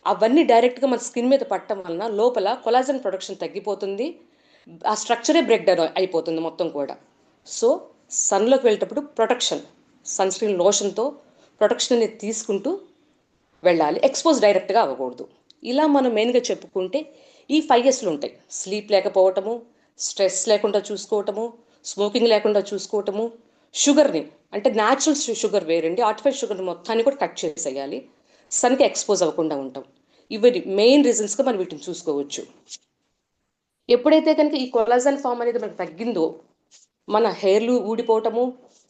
C: అవన్నీ డైరెక్ట్గా మన స్కిన్ మీద పట్టడం వలన లోపల కొలాజన్ ప్రొడక్షన్ తగ్గిపోతుంది. ఆ స్ట్రక్చరే బ్రేక్ డౌన్ అయిపోతుంది మొత్తం కూడా. సో సన్లోకి వెళ్ళేటప్పుడు ప్రొటెక్షన్, సన్ స్క్రీన్ లోషన్తో ప్రొటెక్షన్ అనేది తీసుకుంటూ వెళ్ళాలి. ఎక్స్పోజ్ డైరెక్ట్గా అవ్వకూడదు. ఇలా మనం మెయిన్గా చెప్పుకుంటే ఈ 5 Sలు ఉంటాయి. స్లీప్ లేకపోవటము, స్ట్రెస్ లేకుండా చూసుకోవటము, స్మోకింగ్ లేకుండా చూసుకోవటము, షుగర్ని అంటే న్యాచురల్ షుగర్ వేరండి, ఆర్టిఫిషియల్ షుగర్ని మొత్తాన్ని కూడా కట్ చేసేయాలి, సన్కి ఎక్స్పోజ్ అవ్వకుండా ఉంటాం. ఇవి మెయిన్ రీజన్స్గా మనం వీటిని చూసుకోవచ్చు. ఎప్పుడైతే కనుక ఈ కొలాజన్ ఫామ్ అనేది మనకు తగ్గిందో మన హెయిర్లు ఊడిపోవటము,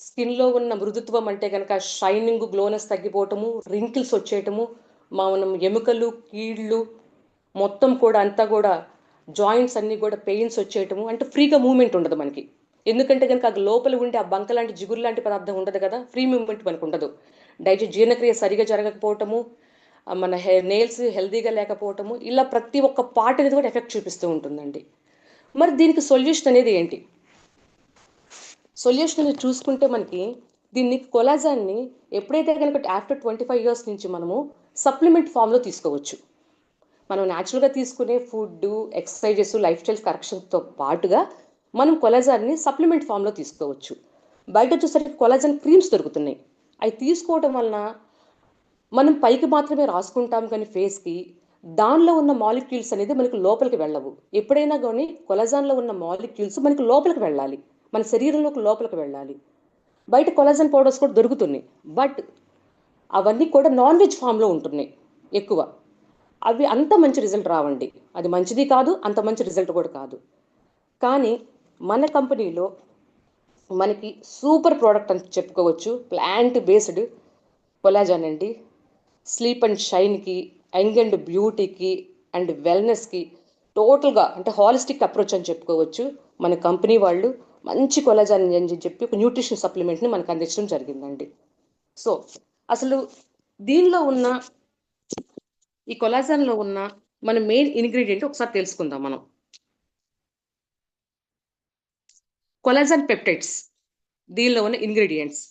C: స్కిన్లో ఉన్న మృదుత్వం అంటే కనుక షైనింగ్, గ్లోనెస్ తగ్గిపోవటము, రింకిల్స్ వచ్చేయటము, మనం ఎముకలు, కీళ్ళు మొత్తం కూడా అంతా కూడా జాయింట్స్ అన్నీ కూడా పెయిన్స్ వచ్చేయటము, అంటే ఫ్రీగా మూవ్మెంట్ ఉండదు మనకి. ఎందుకంటే కనుక అది లోపల ఉండే ఆ బంక లాంటి జిగురు లాంటి పదార్థం ఉండదు కదా, ఫ్రీ మూవ్మెంట్ మనకు ఉండదు. జీర్ణక్రియ సరిగా జరగకపోవటము, మన నెయిల్స్ హెల్దీగా లేకపోవటము, ఇలా ప్రతి ఒక్క పార్ట్ అనేది కూడా ఎఫెక్ట్ చూపిస్తూ ఉంటుందండి. మరి దీనికి సొల్యూషన్ అనేది ఏంటి? సొల్యూషన్ అనేది చూసుకుంటే మనకి దీన్ని కొలాజాన్ని ఎప్పుడైతే కనుక ఆఫ్టర్ 25 years నుంచి మనము సప్లిమెంట్ ఫామ్లో తీసుకోవచ్చు. మనం న్యాచురల్గా తీసుకునే ఫుడ్, ఎక్సర్సైజెస్, లైఫ్ స్టైల్ కరెక్షన్తో పాటుగా మనం కొలాజాన్ని సప్లిమెంట్ ఫామ్లో తీసుకోవచ్చు. బయట వచ్చేసరికి కొలాజన్ క్రీమ్స్ దొరుకుతున్నాయి. అవి తీసుకోవడం వలన మనం పైకి మాత్రమే రాసుకుంటాం కానీ ఫేస్కి దానిలో ఉన్న మాలిక్యూల్స్ అనేది మనకు లోపలికి వెళ్ళవు. ఎప్పుడైనా కానీ కొలాజన్లో ఉన్న మాలిక్యూల్స్ మనకు లోపలికి వెళ్ళాలి, మన శరీరంలోకి లోపలికి వెళ్ళాలి. బయట కొలాజన్ పౌడర్స్ కూడా దొరుకుతున్నాయి, బట్ అవన్నీ కూడా నాన్ వెజ్ ఫామ్లో ఉంటున్నాయి ఎక్కువ. అవి అంత మంచి రిజల్ట్ రావండి. అది మంచిది కాదు, అంత మంచి రిజల్ట్ కూడా కాదు. కానీ మన కంపెనీలో మనకి సూపర్ ప్రోడక్ట్ అని చెప్పుకోవచ్చు, ప్లాంట్ బేస్డ్ కొలాజన్ అండి. స్లీప్ అండ్ షైన్కి, యంగ్ అండ్ బ్యూటీకి అండ్ వెల్నెస్కి టోటల్గా అంటే హాలిస్టిక్ అప్రోచ్ అని చెప్పుకోవచ్చు. మన కంపెనీ వాళ్ళు మంచి కొలాజన్ అని చెప్పి ఒక న్యూట్రిషన్ సప్లిమెంట్ని మనకు అందించడం జరిగిందండి. సో అసలు దీనిలో ఉన్న ఈ కొలాజన్లో ఉన్న మన మెయిన్ ఇంగ్రీడియంట్ ఒకసారి తెలుసుకుందాం మనం. కొలాజన్ పెప్టైడ్స్, దీనిలో ఉన్న ఇంగ్రీడియంట్స్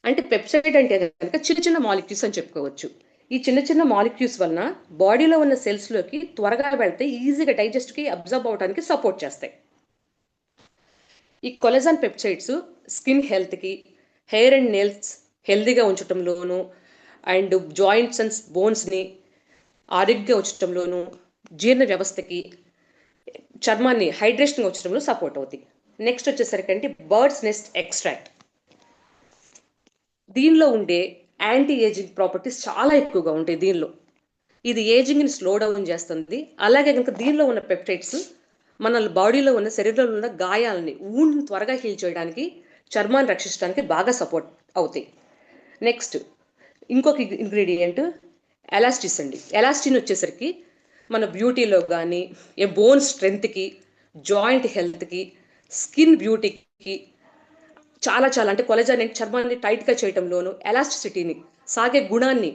C: అంటే పెప్టైడ్ అంటే కనుక చిన్న చిన్న మాలిక్యూల్స్ అని చెప్పుకోవచ్చు. ఈ చిన్న చిన్న మాలిక్యూల్స్ వలన బాడీలో ఉన్న సెల్స్లోకి త్వరగా వెళ్తే ఈజీగా డైజెస్ట్కి, అబ్జర్వ్ అవడానికి సపోర్ట్ చేస్తాయి. ఈ కొలాజన్ పెప్టైడ్స్ స్కిన్ హెల్త్కి, హెయిర్ అండ్ నెయిల్స్ హెల్తీగా ఉంచడంలోను, అండ్ జాయింట్స్ అండ్ బోన్స్ని ఆరోగ్యంగా ఉంచడంలోను, జీర్ణ వ్యవస్థకి, చర్మాన్ని హైడ్రేషన్గా ఉంచడంలో సపోర్ట్ అవుతాయి. నెక్స్ట్ వచ్చేసరికి బర్డ్స్ నెస్ట్ ఎక్స్ట్రాక్ట్. దీనిలో ఉండే యాంటీ ఏజింగ్ ప్రాపర్టీస్ చాలా ఎక్కువగా ఉంటాయి దీనిలో. ఇది ఏజింగ్ని స్లో డౌన్ చేస్తుంది. అలాగే కనుక దీనిలో ఉన్న పెప్టైడ్స్ మన బాడీలో ఉన్న శరీరంలో ఉన్న గాయాలని, ఊండ్ని త్వరగా హీల్ చేయడానికి, చర్మాన్ని రక్షించడానికి బాగా సపోర్ట్ అవుతాయి. నెక్స్ట్ ఇంకొక ఇంగ్రీడియంట్ ఎలాస్టిస్ అండి. ఎలాస్టిన్ వచ్చేసరికి మన బ్యూటీలో కానీ, బోన్ స్ట్రెంగ్త్కి, జాయింట్ హెల్త్కి, స్కిన్ బ్యూటీకి చాలా చాలా అంటే కొలాజన్ అంటే చర్మాన్ని టైట్గా చేయటంలోను, ఎలాస్టిసిటీని, సాగే గుణాన్ని,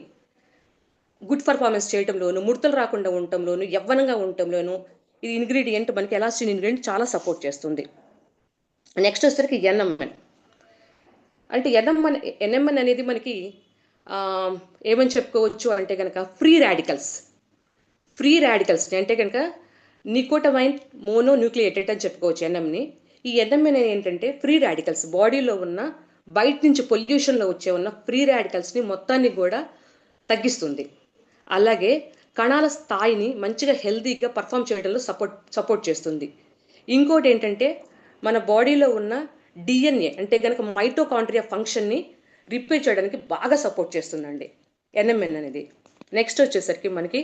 C: గుడ్ పర్ఫార్మెన్స్ చేయటంలోను, ముడతలు రాకుండా ఉండటంలోను, యవ్వనంగా ఉండటంలోను ఇది ఇంగ్రీడియంట్ మనకి ఎలాస్టిన్ ఇంగ్రీడియంట్ చాలా సపోర్ట్ చేస్తుంది. నెక్స్ట్ వచ్చేసరికి ఎన్ఎంఎన్. అంటే ఎన్ఎంఎన్ అనేది మనకి ఏమని చెప్పుకోవచ్చు అంటే కనుక ఫ్రీ రాడికల్స్ని అంటే కనుక నికోటమైన్ మోనో న్యూక్లియేటెడ్ అని చెప్పుకోవచ్చు ఎన్ఎంని. ఈ ఎన్ఎంఎన్ ఏంటంటే ఫ్రీ రాడికల్స్, బాడీలో ఉన్న బయట నుంచి పొల్యూషన్లో వచ్చే ఉన్న ఫ్రీ రాడికల్స్ని మొత్తాన్ని కూడా తగ్గిస్తుంది. అలాగే కణాల స్థాయిని మంచిగా హెల్తీగా పర్ఫామ్ చేయడంలో సపోర్ట్ చేస్తుంది. ఇంకోటి ఏంటంటే మన బాడీలో ఉన్న డిఎన్ఏ అంటే కనుక మైటోకాండ్రియా ఫంక్షన్ని రిపేర్ చేయడానికి బాగా సపోర్ట్ చేస్తుందండి ఎన్ఎంఎన్ అనేది. నెక్స్ట్ వచ్చేసరికి మనకి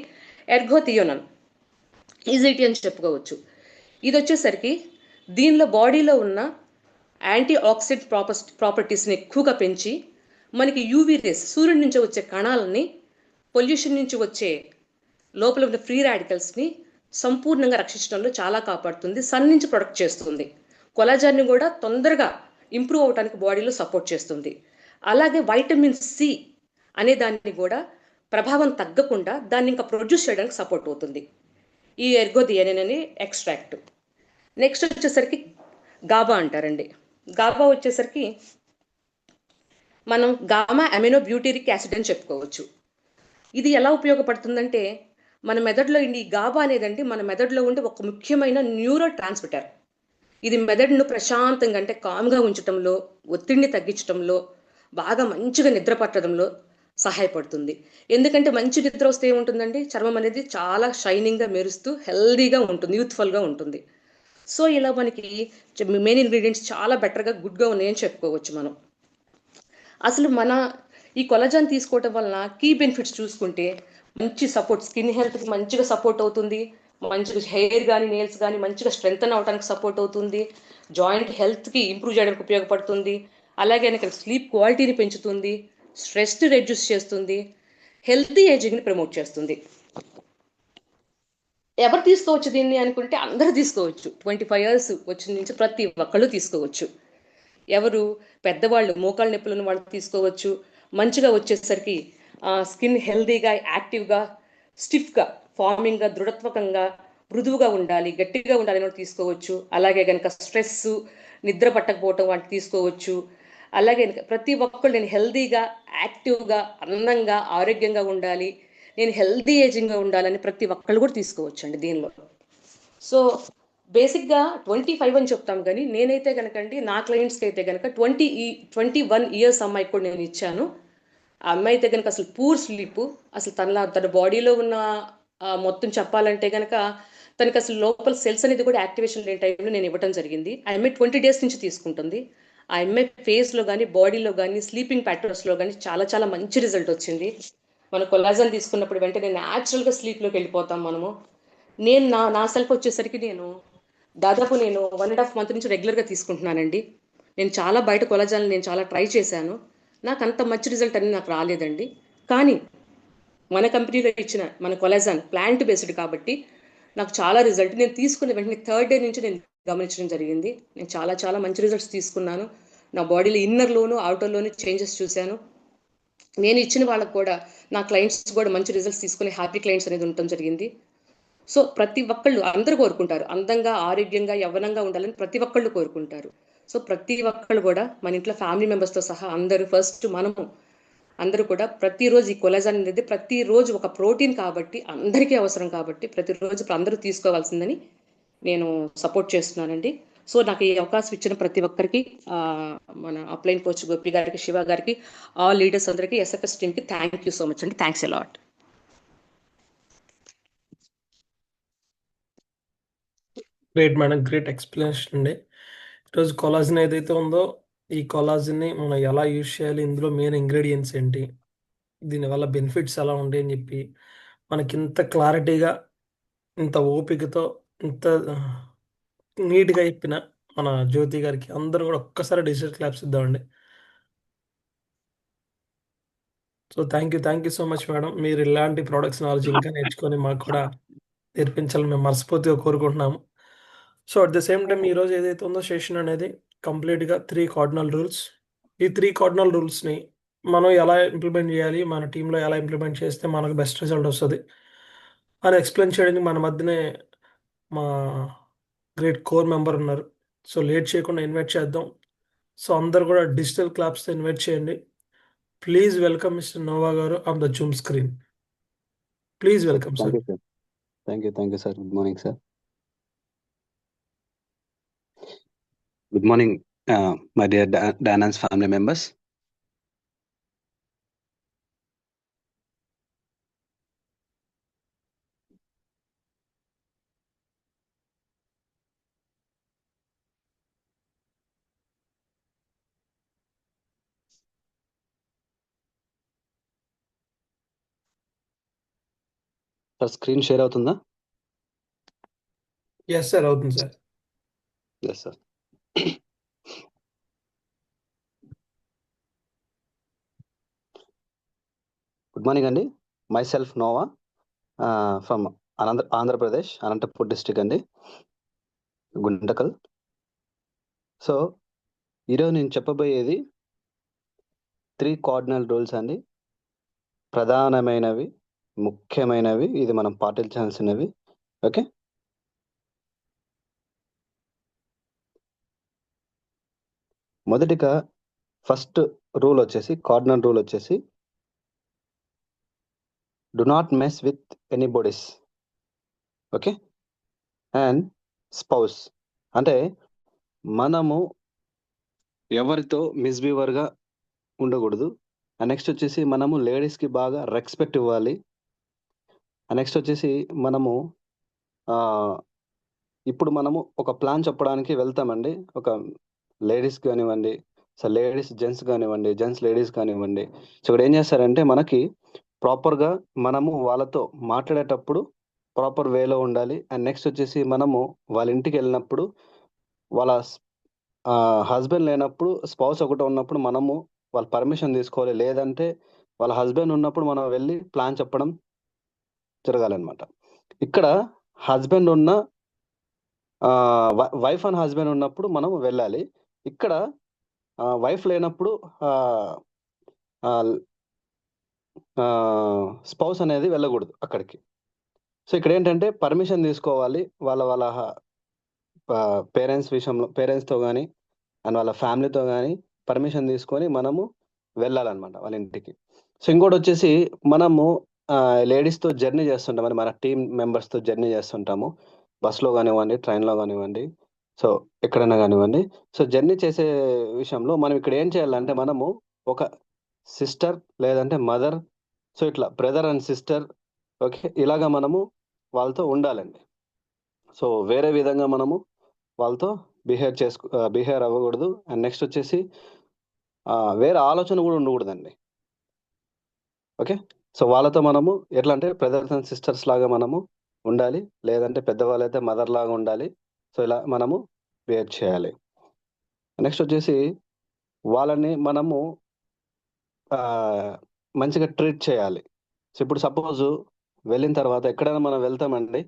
C: ఎర్గోథియోనన్ ఈజీటీ అని చెప్పుకోవచ్చు. ఇది వచ్చేసరికి దీనిలో బాడీలో ఉన్న యాంటీ ఆక్సిడెంట్ ప్రాపర్టీస్ని ఎక్కువగా పెంచి మనకి యూవీ రేస్ సూర్యుడి నుంచి వచ్చే కణాలని పొల్యూషన్ నుంచి వచ్చే లోపల ఉన్న ఫ్రీ రాడికల్స్ని సంపూర్ణంగా రక్షించడంలో చాలా కాపాడుతుంది. సన్ నుంచి ప్రొటెక్ట్ చేస్తుంది. కొలాజాన్ని కూడా తొందరగా ఇంప్రూవ్ అవడానికి బాడీలో సపోర్ట్ చేస్తుంది. అలాగే వైటమిన్ సి అనే దాన్ని కూడా ప్రభావం తగ్గకుండా దాన్ని ఇంకా ప్రొడ్యూస్ చేయడానికి సపోర్ట్ అవుతుంది ఈ ఎర్గోథియోనిన్ అనే ఎక్స్ట్రాక్ట్. నెక్స్ట్ వచ్చేసరికి గాబా అంటారండి. గాబా వచ్చేసరికి మనం గామా అమినో బ్యూటరిక్ యాసిడ్ అని చెప్పుకోవచ్చు. ఇది ఎలా ఉపయోగపడుతుందంటే మన మెదడులో ఈ గాబా అనేదండి మన మెదడులో ఉండే ఒక ముఖ్యమైన న్యూరో ట్రాన్స్మిటర్. ఇది మెదడును ప్రశాంతంగా అంటే కామ్గా ఉంచడంలో, ఒత్తిడిని తగ్గించడంలో, బాగా మంచిగా నిద్ర పట్టడంలో సహాయపడుతుంది. ఎందుకంటే మంచి నిద్ర వస్తే ఏముంటుందండి, చర్మం అనేది చాలా షైనింగ్గా మెరుస్తూ హెల్దీగా ఉంటుంది, యూత్ఫుల్గా ఉంటుంది. సో ఇలా మనకి మెయిన్ ఇంగ్రీడియంట్స్ చాలా బెటర్గా గుడ్గా ఉన్నాయని చెప్పుకోవచ్చు మనం. అసలు మన ఈ కొలజాన్ తీసుకోవటం వలన కీ బెనిఫిట్స్ చూసుకుంటే మంచి సపోర్ట్, స్కిన్ హెల్త్కి మంచిగా సపోర్ట్ అవుతుంది, మంచిగా హెయిర్ కానీ నెయిల్స్ కానీ మంచిగా స్ట్రెంగ్తన్ అవడానికి సపోర్ట్ అవుతుంది, జాయింట్ హెల్త్కి ఇంప్రూవ్ చేయడానికి ఉపయోగపడుతుంది, అలాగే స్లీప్ క్వాలిటీని పెంచుతుంది, స్ట్రెస్ని రెడ్యూస్ చేస్తుంది, హెల్తీ ఏజింగ్ని ప్రమోట్ చేస్తుంది. ఎవరు తీసుకోవచ్చు దీన్ని అనుకుంటే అందరూ తీసుకోవచ్చు. 25 years వచ్చిన నుంచి ప్రతి ఒక్కళ్ళు తీసుకోవచ్చు. ఎవరు పెద్దవాళ్ళు, మోకాళ్ళ నొప్పులను వాళ్ళు తీసుకోవచ్చు. మంచిగా వచ్చేసరికి స్కిన్ హెల్దీగా, యాక్టివ్గా, స్టిఫ్గా, ఫార్మింగ్గా, దృఢత్వకంగా, మృదువుగా ఉండాలి, గట్టిగా ఉండాలి అని తీసుకోవచ్చు. అలాగే కనుక స్ట్రెస్, నిద్ర పట్టకపోవటం వాటిని తీసుకోవచ్చు. అలాగే ప్రతి ఒక్కళ్ళు నేను హెల్దీగా, యాక్టివ్గా, అందంగా, ఆరోగ్యంగా ఉండాలి, నేను హెల్దీ ఏజింగ్గా ఉండాలని ప్రతి ఒక్కళ్ళు కూడా తీసుకోవచ్చు అండి దీనిలో. సో బేసిక్గా 25 అని చెప్తాం, కానీ నేనైతే కనుకండి నా క్లయింట్స్కి అయితే కనుక 21 years అమ్మాయికి కూడా నేను ఇచ్చాను. ఆ అమ్మాయి అయితే కనుక అసలు పూర్ స్లీప్, అసలు తన బాడీలో ఉన్న మొత్తం చెప్పాలంటే కనుక తనకి అసలు లోపల సెల్స్ అనేది కూడా యాక్టివేషన్ లేని టైంలో నేను ఇవ్వడం జరిగింది. ఆ అమ్మాయి 20 days నుంచి తీసుకుంటుంది. ఆ అమ్మాయి ఫేస్లో కానీ, బాడీలో కానీ, స్లీపింగ్ ప్యాటర్న్స్లో కానీ చాలా చాలా మంచి రిజల్ట్ వచ్చింది. మన కొలాజన్ తీసుకున్నప్పుడు వెంటనే న్యాచురల్గా స్లీప్లోకి వెళ్ళిపోతాం మనము. నేను నా సెల్ఫ్ వచ్చేసరికి నేను 1.5 month నుంచి రెగ్యులర్గా తీసుకుంటున్నానండి. నేను చాలా బయట కొలాజాన్ని నేను చాలా ట్రై చేశాను, నాకు అంత మంచి రిజల్ట్ అనేది నాకు రాలేదండి. కానీ మన కంపెనీలో ఇచ్చిన మన కొలాజాన్ ప్లాంట్ బేస్డ్ కాబట్టి నాకు చాలా రిజల్ట్, నేను తీసుకున్న వెంటనే 3rd day నుంచి నేను గమనించడం జరిగింది. నేను చాలా చాలా మంచి రిజల్ట్స్ తీసుకున్నాను. నా బాడీలో ఇన్నర్లోను, అవుటర్లోను చేంజెస్ చూశాను. నేను ఇచ్చిన వాళ్ళకు కూడా, నా క్లయింట్స్ కూడా మంచి రిజల్ట్స్ తీసుకుని హ్యాపీ క్లయింట్స్ అనేది ఉండటం జరిగింది. సో ప్రతి ఒక్కళ్ళు అందరూ కోరుకుంటారు అందంగా, ఆరోగ్యంగా, యవ్వనంగా ఉండాలని ప్రతి ఒక్కళ్ళు కోరుకుంటారు. సో ప్రతి ఒక్కళ్ళు కూడా మన ఇంట్లో ఫ్యామిలీ మెంబర్స్తో సహా అందరూ ఫస్ట్ మనము అందరూ కూడా ప్రతిరోజు ఈ కొలాజన్ అనేది ప్రతిరోజు ఒక ప్రోటీన్ కాబట్టి అందరికీ అవసరం కాబట్టి ప్రతిరోజు అందరూ తీసుకోవాల్సిందని నేను సపోర్ట్ చేస్తున్నానండి. సో నాకు ఈ అవకాశం ఇచ్చిన ప్రతి ఒక్కరికి, మన అప్లైన్ కోచ్ గోపి గారికి, శివ గారికి, ఆల్ లీడర్స్ అందరికీ, ఎస్ఎఫ్ఎస్ టీమ్కి థ్యాంక్ యూ సో మచ్ అండి. Thanks a lot.
B: Great madam, great explanation అండి. ఈరోజు కొలాజిన్ ఏదైతే ఉందో ఈ కొలాజిన్ని మనం ఎలా యూజ్ చేయాలి, ఇందులో మెయిన్ ఇంగ్రీడియంట్స్ ఏంటి, దీనివల్ల బెనిఫిట్స్ ఎలా ఉంటాయి అని చెప్పి మనకి ఇంత క్లారిటీగా, ఇంత ఓపికతో, ఇంత నీట్గా చెప్పిన మన జ్యోతి గారికి అందరూ కూడా ఒక్కసారి డిజిటల్ క్లాప్స్ ఇద్దామండి. So thank you so much madam. మీరు ఇలాంటి ప్రొడక్ట్స్ నాలెడ్జ్ ఇంకా నేర్చుకొని మాకు కూడా నేర్పించాలని మేము మనస్ఫూర్తిగా కోరుకుంటున్నాము. So at the same time ఈరోజు ఏదైతే ఉందో సెషన్ అనేది కంప్లీట్గా 3 కార్డినల్ రూల్స్. ఈ 3 కార్డినల్ రూల్స్ని మనం ఎలా ఇంప్లిమెంట్ చేయాలి, మన టీంలో ఎలా ఇంప్లిమెంట్ చేస్తే మనకు బెస్ట్ రిజల్ట్ వస్తుంది అని ఎక్స్ప్లెయిన్ చేయడానికి మన మధ్యనే మా గ్రేట్ కోర్ మెంబర్ ఉన్నారు. సో లేట్ చేయకుండా ఇన్వైట్ చేద్దాం. సో అందరు కూడా డిజిటల్ క్లాప్స్తో ఇన్వైట్ చేయండి. ప్లీజ్ వెల్కమ్ మిస్టర్ నోవా గారు on the Zoom screen. Please welcome sir.
D: Thank you sir. Good morning sir. Good morning, my dear Dynance family members. Sir screen share అవుతుందా?
B: Yes sir, అవుతుంది sir.
D: Yes sir. Good morning అండి. My self Noah from Andhra Pradesh, Anantapur district అండి, Guntakal. So ఈరోజు నేను చెప్పబోయేది 3 cardinal rules అండి. ప్రధానమైనవి, ముఖ్యమైనవి, ఇది మనం పాటించాల్సినవి. ఓకే, మొదటిగా ఫస్ట్ రూల్ వచ్చేసి, కార్డినల్ రూల్ వచ్చేసి, do not mess with anybody's. Okay, and spouse అంటే మనము ఎవరితో మిస్బిహేవియర్గా ఉండకూడదు. అండ్ నెక్స్ట్ వచ్చేసి మనము లేడీస్కి బాగా రెస్పెక్ట్ ఇవ్వాలి. అండ్ నెక్స్ట్ వచ్చేసి మనము ఇప్పుడు మనము ఒక ప్లాన్ చెప్పడానికి వెళ్తామండి, ఒక లేడీస్ కానివ్వండి, సో లేడీస్ జెంట్స్ కానివ్వండి, జెంట్స్ లేడీస్ కానివ్వండి. సో ఇక్కడ ఏం చేస్తారంటే మనకి ప్రాపర్గా మనము వాళ్ళతో మాట్లాడేటప్పుడు ప్రాపర్ వేలో ఉండాలి. అండ్ నెక్స్ట్ వచ్చేసి మనము వాళ్ళ ఇంటికి వెళ్ళినప్పుడు వాళ్ళ హస్బెండ్ లేనప్పుడు, స్పౌస్ ఒకటి ఉన్నప్పుడు మనము వాళ్ళ పర్మిషన్ తీసుకోవాలి. లేదంటే వాళ్ళ హస్బెండ్ ఉన్నప్పుడు మనం వెళ్ళి ప్లాన్ చెప్పడం జరగాలన్నమాట. ఇక్కడ హస్బెండ్ ఉన్న వైఫ్ అండ్ హస్బెండ్ ఉన్నప్పుడు మనం వెళ్ళాలి. ఇక్కడ వైఫ్ లేనప్పుడు స్పౌస్ అనేది వెళ్ళకూడదు అక్కడికి. సో ఇక్కడ ఏంటంటే పర్మిషన్ తీసుకోవాలి వాళ్ళ వాళ్ళ పేరెంట్స్ విషయంలో, పేరెంట్స్తో కానీ అండ్ వాళ్ళ ఫ్యామిలీతో కానీ పర్మిషన్ తీసుకొని మనము వెళ్ళాలన్నమాట వాళ్ళ ఇంటికి. సో ఇంకోటి వచ్చేసి మనము లేడీస్తో జర్నీ చేస్తుంటామని, మన టీం మెంబర్స్తో జర్నీ చేస్తుంటాము, బస్లో కానివ్వండి, ట్రైన్లో కానివ్వండి, సో ఎక్కడైనా కానివ్వండి. సో జర్నీ చేసే విషయంలో మనం ఇక్కడ ఏం చేయాలంటే మనము ఒక సిస్టర్ లేదంటే మదర్, సో ఇట్లా బ్రదర్ అండ్ సిస్టర్, ఓకే, ఇలాగా మనము వాళ్ళతో ఉండాలండి. సో వేరే విధంగా మనము వాళ్ళతో బిహేవ్ అవ్వకూడదు. అండ్ నెక్స్ట్ వచ్చేసి వేరే ఆలోచన కూడా ఉండకూడదండి. ఓకే, సో వాళ్ళతో మనము ఎట్లా అంటే బ్రదర్స్ అండ్ సిస్టర్స్ లాగా మనము ఉండాలి, లేదంటే పెద్దవాళ్ళైతే మదర్ లాగా ఉండాలి. సో ఇలా మనము బిహేవ్ చేయాలి. నెక్స్ట్ వచ్చేసి వాళ్ళని మనము మంచిగా ట్రీట్ చేయాలి. సో ఇప్పుడు సపోజు వెళ్ళిన తర్వాత ఎక్కడైనా మనం వెళ్తామండి,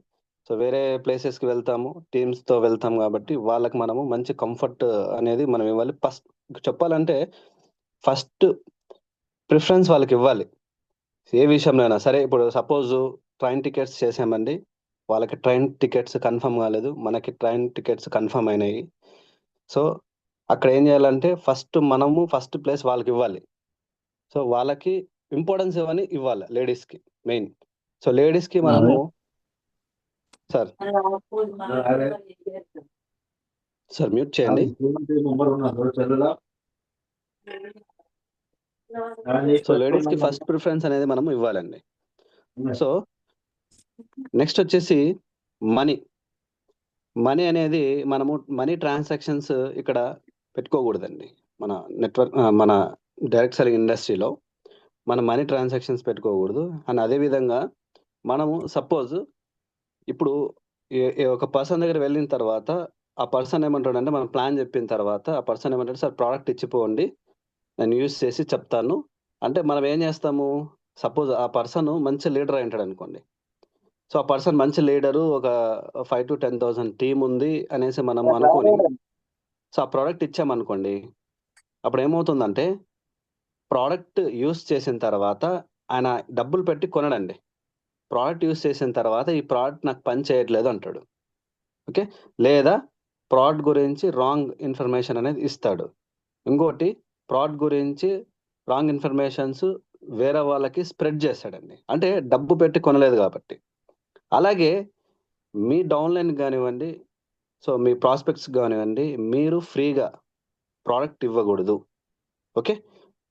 D: సో వేరే ప్లేసెస్కి వెళ్తాము, టీమ్స్తో వెళ్తాం కాబట్టి వాళ్ళకి మనము మంచి కంఫర్ట్ అనేది మనం ఇవ్వాలి. ఫస్ట్ చెప్పాలంటే ఫస్ట్ ప్రిఫరెన్స్ వాళ్ళకి ఇవ్వాలి ఏ విషయంలో అయినా సరే. ఇప్పుడు సపోజు ట్రైన్ టికెట్స్ చేసామండి, వాళ్ళకి ట్రైన్ టికెట్స్ కన్ఫర్మ్ కాలేదు, మనకి ట్రైన్ టికెట్స్ కన్ఫర్మ్ అయినాయి. సో అక్కడ ఏం చేయాలంటే మనము ఫస్ట్ ప్లేస్ వాళ్ళకి ఇవ్వాలి. సో వాళ్ళకి ఇంపార్టెన్స్ ఇవ్వాలి లేడీస్కి మెయిన్. సో లేడీస్కి మనము సార్ మ్యూట్ చేయండి. సో లేడీస్కి ఫస్ట్ ప్రిఫరెన్స్ అనేది మనము ఇవ్వాలండి. సో నెక్స్ట్ వచ్చేసి మనీ అనేది మనము మనీ ట్రాన్సాక్షన్స్ ఇక్కడ పెట్టుకోకూడదండి. మన నెట్వర్క్, మన డైరెక్ట్ సెల్లింగ్ ఇండస్ట్రీలో మన మనీ ట్రాన్సాక్షన్స్ పెట్టుకోకూడదు. అండ్ అదేవిధంగా మనము సపోజ్ ఇప్పుడు ఒక పర్సన్ దగ్గర వెళ్ళిన తర్వాత ఆ పర్సన్ ఏమంటాడంటే, మనం ప్లాన్ చెప్పిన తర్వాత ఆ పర్సన్ ఏమంటాడు, సార్ ప్రోడక్ట్ ఇచ్చిపోండి, నేను యూజ్ చేసి చెప్తాను అంటే మనం ఏం చేస్తాము, సపోజ్ ఆ పర్సన్ మంచి లీడర్ అయి ఉంటాడు అనుకోండి. సో ఆ పర్సన్ మంచి లీడరు, ఒక 5,000 to 10,000 టీం ఉంది అనేసి మనం అనుకొని సో ఆ ప్రోడక్ట్ ఇచ్చామనుకోండి, అప్పుడు ఏమవుతుందంటే ప్రోడక్ట్ యూస్ చేసిన తర్వాత ఆయన డబ్బులు పెట్టి కొనడండి. ప్రోడక్ట్ యూస్ చేసిన తర్వాత ఈ ప్రోడక్ట్ నాకు పని చేయట్లేదు అంటాడు. ఓకే, లేదా ప్రోడక్ట్ గురించి రాంగ్ ఇన్ఫర్మేషన్ అనేది ఇస్తాడు. ఇంకోటి ప్రోడక్ట్ గురించి రాంగ్ ఇన్ఫర్మేషన్స్ వేరే వాళ్ళకి స్ప్రెడ్ చేస్తాడండి, అంటే డబ్బు పెట్టి కొనలేదు కాబట్టి. అలాగే మీ డౌన్లైన్ కానివ్వండి, సో మీ ప్రాస్పెక్ట్స్ కానివ్వండి, మీరు ఫ్రీగా ప్రోడక్ట్ ఇవ్వకూడదు. ఓకే,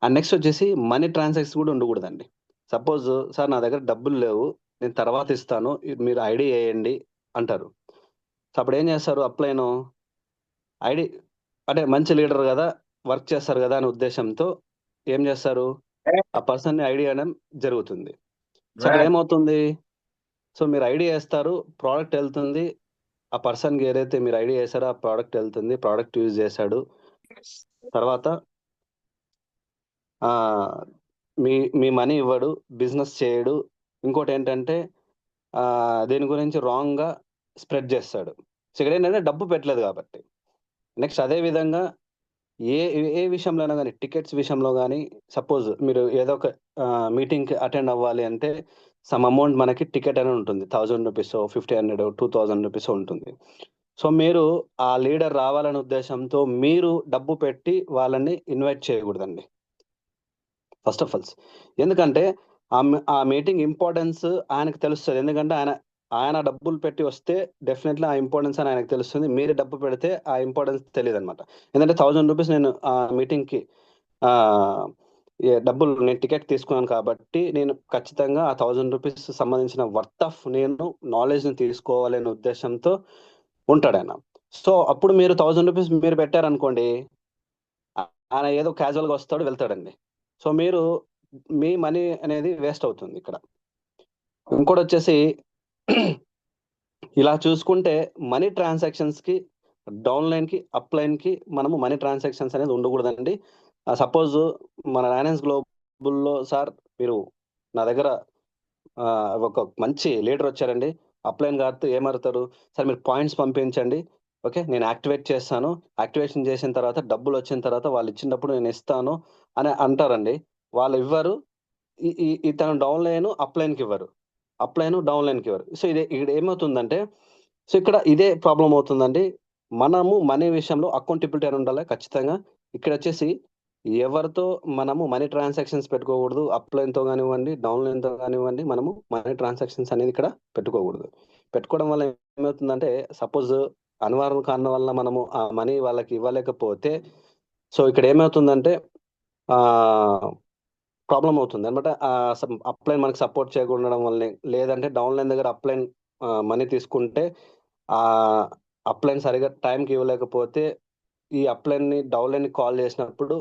D: అండ్ నెక్స్ట్ వచ్చేసి మనీ ట్రాన్సాక్షన్ కూడా ఉండకూడదండి. సపోజ్ సార్ నా దగ్గర డబ్బులు లేవు, నేను తర్వాత ఇస్తాను, మీరు ఐడి వేయండి అంటారు. సో అప్పుడు ఏం చేస్తారు, అప్లైను ఐడి అంటే మంచి లీడర్ కదా, వర్క్ చేస్తారు కదా అనే ఉద్దేశంతో ఏం చేస్తారు, ఆ పర్సన్ని ఐడి వేయడం జరుగుతుంది. సో అక్కడ ఏమవుతుంది, సో మీరు ఐడి వేస్తారు, ప్రోడక్ట్ వెళ్తుంది, ఆ పర్సన్కి ఏదైతే మీరు ఐడి వేసారో ఆ ప్రోడక్ట్ వెళ్తుంది, ప్రోడక్ట్ యూజ్ చేశాడు. తర్వాత మీ మీ మనీ ఇవ్వడు, బిజినెస్ చేయడు. ఇంకోటి ఏంటంటే దీని గురించి రాంగ్గా స్ప్రెడ్ చేస్తాడు. సో ఇక్కడ ఏంటంటే డబ్బు పెట్టలేదు కాబట్టి. నెక్స్ట్ అదే విధంగా ఏ ఏ విషయంలో కానీ, టికెట్స్ విషయంలో కానీ, సపోజ్ మీరు ఏదో ఒక మీటింగ్కి అటెండ్ అవ్వాలి అంటే సమ్ అమౌంట్ మనకి టికెట్ అని ఉంటుంది, 1000 రూపీస్, 1500, 2000 రూపీస్ ఉంటుంది. సో మీరు ఆ లీడర్ రావాలనే ఉద్దేశంతో మీరు డబ్బు పెట్టి వాళ్ళని ఇన్వైట్ చేయకూడదండి ఫస్ట్ ఆఫ్ ఆల్స్. ఎందుకంటే ఆ మీటింగ్ ఇంపార్టెన్స్ ఆయనకు తెలుస్తుంది. ఎందుకంటే ఆయన డబ్బులు పెట్టి వస్తే డెఫినెట్లీ ఆ ఇంపార్టెన్స్ అని ఆయనకు తెలుస్తుంది. మీరు డబ్బు పెడితే ఆ ఇంపార్టెన్స్ తెలియదు అనమాట. ఎందుకంటే 1000 రూపీస్ నేను ఆ మీటింగ్కి డబ్బులు నేను టికెట్ తీసుకున్నాను కాబట్టి నేను ఖచ్చితంగా ఆ 1000 రూపీస్ సంబంధించిన వర్త్ ఆఫ్ నేను నాలెడ్జ్ని తీసుకోవాలి అనే ఉద్దేశంతో ఉంటాడు ఆయన. సో అప్పుడు మీరు 1000 రూపీస్ మీరు పెట్టారనుకోండి, ఆయన ఏదో క్యాజువల్గా వస్తాడు, వెళ్తాడండి. సో మీరు మీ మనీ అనేది వేస్ట్ అవుతుంది ఇక్కడ. ఇంకోటి వచ్చేసి ఇలా చూసుకుంటే మనీ ట్రాన్సాక్షన్స్కి డౌన్లైన్కి అప్లైన్కి మనము మనీ ట్రాన్సాక్షన్స్ అనేది ఉండకూడదండి. సపోజ్ మన రిలయన్స్ గ్లోబల్లో సార్ మీరు నా దగ్గర ఒక మంచి లీడర్ వచ్చారండి, అప్లైన్ గారితో ఏమవుతారు సార్, మీరు పాయింట్స్ పంపించండి, ఓకే నేను యాక్టివేట్ చేస్తాను, యాక్టివేషన్ చేసిన తర్వాత డబ్బులు వచ్చిన తర్వాత వాళ్ళు ఇచ్చినప్పుడు నేను ఇస్తాను అని అంటారండి. వాళ్ళు ఇవ్వరు, ఇతను డౌన్లైన్ అప్లైన్కి ఇవ్వరు, అప్లైన్ డౌన్లైన్కి ఇవ్వరు. సో ఇక్కడ ఏమవుతుందంటే, సో ఇక్కడ ఇదే ప్రాబ్లం అవుతుందండి. మనము మనీ విషయంలో అకౌంటబిలిటీ అని ఉండాలి ఖచ్చితంగా. ఇక్కడ వచ్చేసి ఎవరితో మనము మనీ ట్రాన్సాక్షన్స్ పెట్టుకోకూడదు, అప్లైన్తో కానివ్వండి, డౌన్లైన్తో కానివ్వండి, మనము మనీ ట్రాన్సాక్షన్స్ అనేది ఇక్కడ పెట్టుకోకూడదు. పెట్టుకోవడం వల్ల ఏమవుతుందంటే, సపోజ్ అనివార్యం కారణం వల్ల మనము ఆ మనీ వాళ్ళకి ఇవ్వలేకపోతే, సో ఇక్కడ ఏమవుతుందంటే ప్రాబ్లం అవుతుంది అనమాట. అప్లైన్ మనకి సపోర్ట్ చేయకుండా వల్లనే, లేదంటే డౌన్లైన్ దగ్గర అప్లైన్ మనీ తీసుకుంటే ఆ అప్లైన్ సరిగా టైంకి ఇవ్వలేకపోతే ఈ అప్లైన్ని డౌన్లైన్కి కాల్ చేసినప్పుడు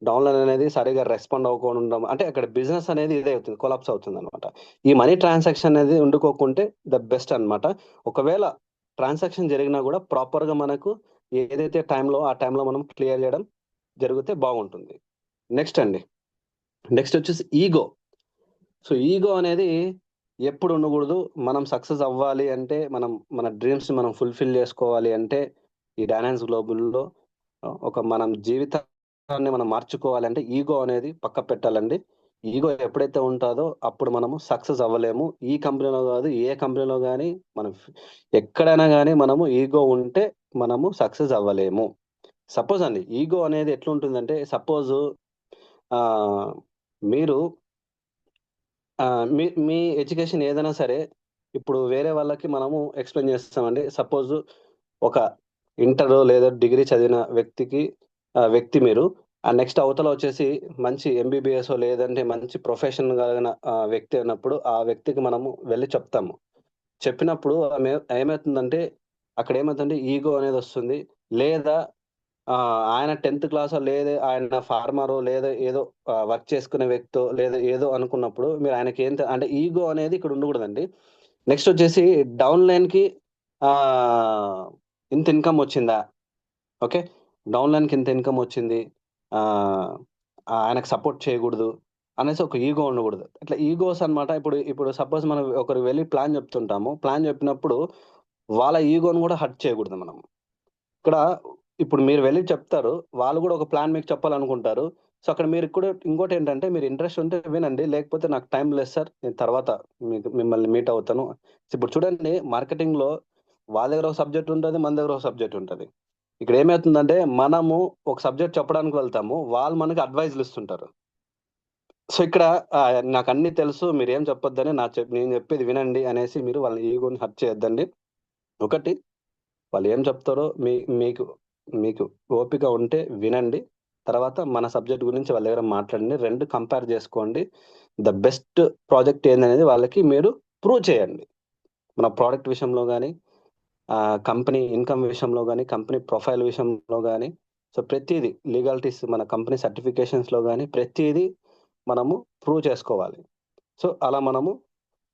D: డౌన్లైన్ అనేది సరిగా రెస్పాండ్ అవ్వకుండా ఉండడం, అంటే అక్కడ బిజినెస్ అనేది ఇదే అవుతుంది, కొలాప్స్ అవుతుంది అనమాట. ఈ మనీ ట్రాన్సాక్షన్ అనేది వండుకోకుంటే ద బెస్ట్ అనమాట. ఒకవేళ ట్రాన్సాక్షన్ జరిగినా కూడా ప్రాపర్గా మనకు ఏదైతే టైంలో ఆ టైంలో మనం క్లియర్ చేయడం జరిగితే బాగుంటుంది. నెక్స్ట్ వచ్చేసి ఈగో. సో ఈగో అనేది ఎప్పుడు ఉండకూడదు. మనం సక్సెస్ అవ్వాలి అంటే, మన డ్రీమ్స్ని మనం ఫుల్ఫిల్ చేసుకోవాలి అంటే, ఈ డైనాన్స్ గ్లోబల్లో మనం జీవితాన్ని మనం మార్చుకోవాలంటే ఈగో అనేది పక్క పెట్టాలండి. ఈగో ఎప్పుడైతే ఉంటుందో అప్పుడు మనము సక్సెస్ అవ్వలేము. ఈ కంపెనీలో కాదు, ఏ కంపెనీలో కానీ, మనం ఎక్కడైనా కానీ మనము ఈగో ఉంటే మనము సక్సెస్ అవ్వలేము. సపోజ్ అండి, ఈగో అనేది ఎట్లుంటుందంటే, సపోజ్ మీరు మీ ఎడ్యుకేషన్ ఏదైనా సరే ఇప్పుడు వేరే వాళ్ళకి మనము ఎక్స్ప్లెయిన్ చేస్తామండి. సపోజ్ ఒక ఇంటర్ లేదా డిగ్రీ చదివిన వ్యక్తి మీరు నెక్స్ట్ అవతల వచ్చేసి మంచి ఎంబీబీఎస్ లేదంటే మంచి ప్రొఫెషన్ కలిగిన వ్యక్తి అన్నప్పుడు ఆ వ్యక్తికి మనము వెళ్ళి చెప్తాము. చెప్పినప్పుడు ఏమవుతుందంటే, అక్కడ ఏమవుతుందంటే ఈగో అనేది వస్తుంది. లేదా ఆయన 10th క్లాస్ లేదా ఆయన ఫార్మరో లేదా ఏదో వర్క్ చేసుకునే వ్యక్తో లేదా ఏదో అనుకున్నప్పుడు మీరు ఆయనకి అంటే ఈగో అనేది ఇక్కడ ఉండకూడదండి. నెక్స్ట్ వచ్చేసి డౌన్లైన్కి ఇంత ఇన్కమ్ వచ్చిందా, ఓకే డౌన్లైన్కి ఇంత ఇన్కమ్ వచ్చింది, ఆయనకు సపోర్ట్ చేయకూడదు అనేసి ఒక ఈగో ఉండకూడదు. అట్లా ఈగోస్ అనమాట. ఇప్పుడు సపోజ్ మనం ఒకరు వెళ్ళి ప్లాన్ చెప్తుంటాము, ప్లాన్ చెప్పినప్పుడు వాళ్ళ ఈగోని కూడా హర్ట్ చేయకూడదు మనం. ఇక్కడ ఇప్పుడు మీరు వెళ్ళి చెప్తారు, వాళ్ళు కూడా ఒక ప్లాన్ మీకు చెప్పాలనుకుంటారు. సో అక్కడ మీరు కూడా ఇంకోటి ఏంటంటే, మీరు ఇంట్రెస్ట్ ఉంటే వినండి, లేకపోతే నాకు టైం లేదు సార్, నేను తర్వాత మిమ్మల్ని మీట్ అవుతాను. ఇప్పుడు చూడండి, మార్కెటింగ్లో వాళ్ళ దగ్గర ఒక సబ్జెక్ట్ ఉంటుంది, మన దగ్గర ఒక సబ్జెక్ట్ ఉంటుంది. ఇక్కడ ఏమవుతుందంటే, మనము ఒక సబ్జెక్ట్ చెప్పడానికి వెళ్తాము, వాళ్ళు మనకి అడ్వైజులు ఇస్తుంటారు. సో ఇక్కడ నాకు అన్ని తెలుసు, మీరు ఏం చెప్పొద్దని నేను చెప్పేది వినండి అనేసి మీరు వాళ్ళ ఈగోని హర్ట్ చేయొద్దండి. ఒకటి, వాళ్ళు ఏం చెప్తారో మీకు ఓపిక ఉంటే వినండి. తర్వాత మన సబ్జెక్ట్ గురించి వాళ్ళ దగ్గర మాట్లాడండి. 2 కంపేర్ చేసుకోండి. ద బెస్ట్ ప్రాజెక్ట్ ఏందనేది వాళ్ళకి మీరు ప్రూవ్ చేయండి. మన ప్రోడక్ట్ విషయంలో కానీ, కంపెనీ ఇన్కమ్ విషయంలో కానీ, కంపెనీ ప్రొఫైల్ విషయంలో కానీ, సో ప్రతిదీ లీగాలిటీస్, మన కంపెనీ సర్టిఫికేషన్స్లో కానీ ప్రతిదీ మనము ప్రూవ్ చేసుకోవాలి. సో అలా మనము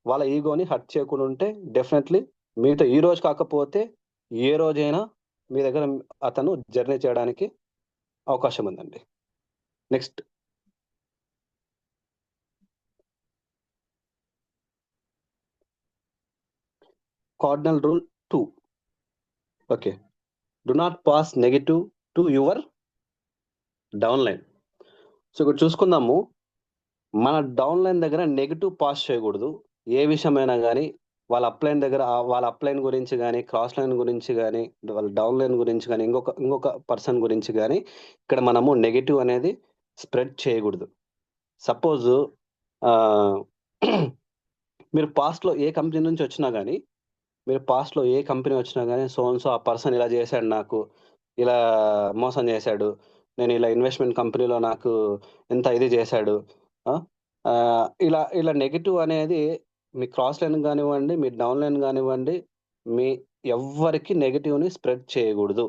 D: వాళ్ళ ఈగోని హర్ట్ చేయకుండా ఉంటే డెఫినెట్లీ మీతో ఈ రోజు కాకపోతే ఏ రోజైనా మీ దగ్గర అతను జర్నీ చేయడానికి అవకాశం ఉందండి. Next cardinal rule 2. Okay, do not pass negative to your downline. So ఇక్కడ చూసుకుందాము, మన డౌన్లైన్ దగ్గర నెగిటివ్ పాస్ చేయకూడదు. ఏ విషయమైనా కానీ వాళ్ళ అప్లైన్ దగ్గర వాళ్ళ అప్లైన్ గురించి కానీ, క్రాస్ లైన్ గురించి కానీ, వాళ్ళ డౌన్లైన్ గురించి కానీ, ఇంకొక పర్సన్ గురించి కానీ ఇక్కడ మనము నెగిటివ్ అనేది స్ప్రెడ్ చేయకూడదు. సపోజ్ మీరు పాస్ట్లో ఏ కంపెనీ నుంచి వచ్చినా కానీ, సో ఆ పర్సన్ ఇలా చేశాడు, నాకు ఇలా మోసం చేశాడు, నేను ఇలా ఇన్వెస్ట్మెంట్ కంపెనీలో నాకు ఎంత ఇది చేశాడు, ఇలా ఇలా నెగిటివ్ అనేది మీ క్రాస్ లైన్ కానివ్వండి, మీ డౌన్ లైన్ కానివ్వండి, మీ ఎవ్వరికి నెగిటివ్ని స్ప్రెడ్ చేయకూడదు.